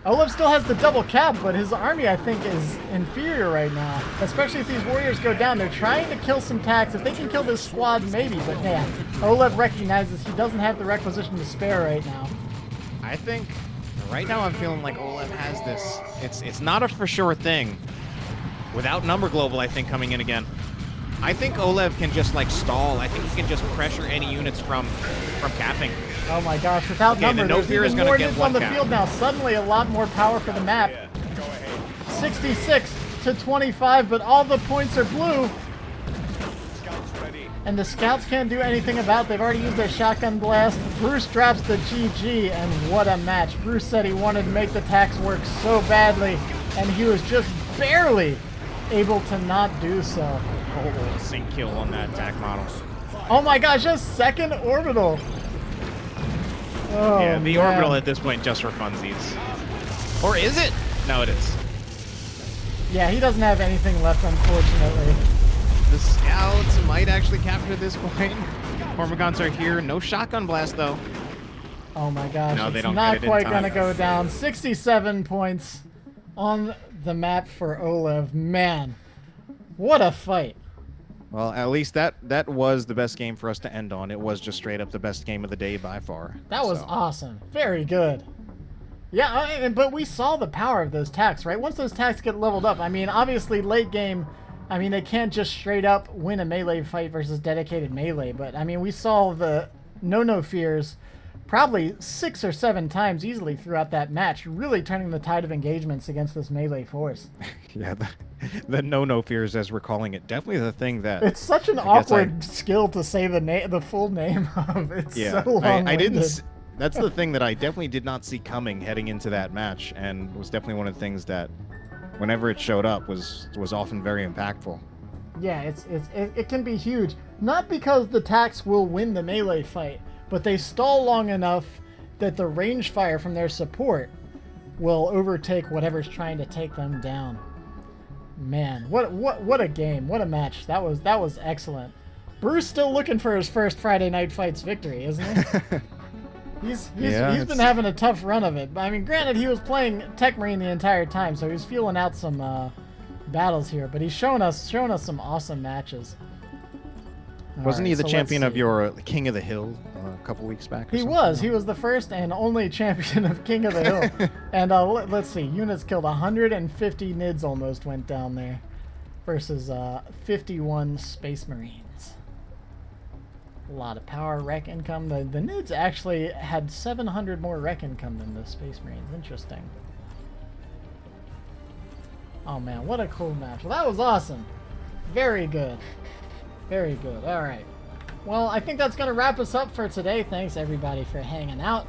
oLev still has the double cap, but his army, I think, is inferior right now. Especially if these Warriors go down. They're trying to kill some Tax. If they can kill this squad, maybe. But yeah, oLev recognizes he doesn't have the requisition to spare right now. I think right now I'm feeling like oLev has this. It's not a for sure thing. Without Number Global, I think, coming in again. I think oLev can just, like, stall. I think he can just pressure any units from capping. Oh my gosh, without Number, the no fear is more get units on the cap. field now. Suddenly a lot more power for the map. 66 to 25, but all the points are blue. And the Scouts can't do anything about it. They've already used their shotgun blast. Bruce drops the GG, and what a match. Bruce said he wanted to make the Tax work so badly, and he was just barely able to not do so. Oh, sync kill on that attack model. Oh my gosh, a second orbital. Oh, yeah, the man. orbital at this point just for funsies. Or is it? No, it is. Yeah, he doesn't have anything left, unfortunately. The Scouts might actually capture this point. Hormagons are here. No shotgun blast, though. Oh my gosh, No, they it's don't not get it in quite time. going to go down. 67 points on the map for oLev. Man, what a fight. Well, at least that was the best game for us to end on. It was just straight up the best game of the day by far. That was awesome. Very good. Yeah, but we saw the power of those Tax, right? Once those Tax get leveled up, I mean, obviously late game, I mean, they can't just straight up win a melee fight versus dedicated melee. But, I mean, we saw the no fears probably 6 or 7 times easily throughout that match, really turning the tide of engagements against this melee force. Yeah, the no fears, as we're calling it, definitely the thing that It's such an awkward skill to say the full name of. It's yeah, so long. I didn't. That's the thing that I definitely did not see coming heading into that match, and was definitely one of the things that, whenever it showed up, was often very impactful. Yeah, it can be huge. Not because the tax will win the melee fight, but they stall long enough that the range fire from their support will overtake whatever's trying to take them down. Man, what a game! What a match! That was excellent. Bruce still looking for his first Friday Night Fights victory, isn't he? He's been having a tough run of it. I mean, granted, he was playing Tech Marine the entire time, so he's feeling out some battles here. But he's shown us some awesome matches. Wasn't he the champion of your King of the Hill a couple weeks back? He was. He was the first and only champion of King of the Hill. And let's see, units killed 150 NIDs almost went down there, versus 51 Space Marines. A lot of power rec income. The NIDs actually had 700 more rec income than the Space Marines. Interesting. Oh man, what a cool match. Well, that was awesome. Very good. Very good. All right. Well, I think that's going to wrap us up for today. Thanks everybody for hanging out.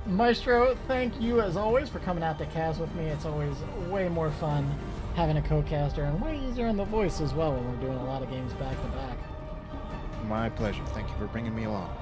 Maestro, thank you as always for coming out to cast with me. It's always way more fun having a co-caster, and way easier on the voice as well when we're doing a lot of games back to back. My pleasure. Thank you for bringing me along.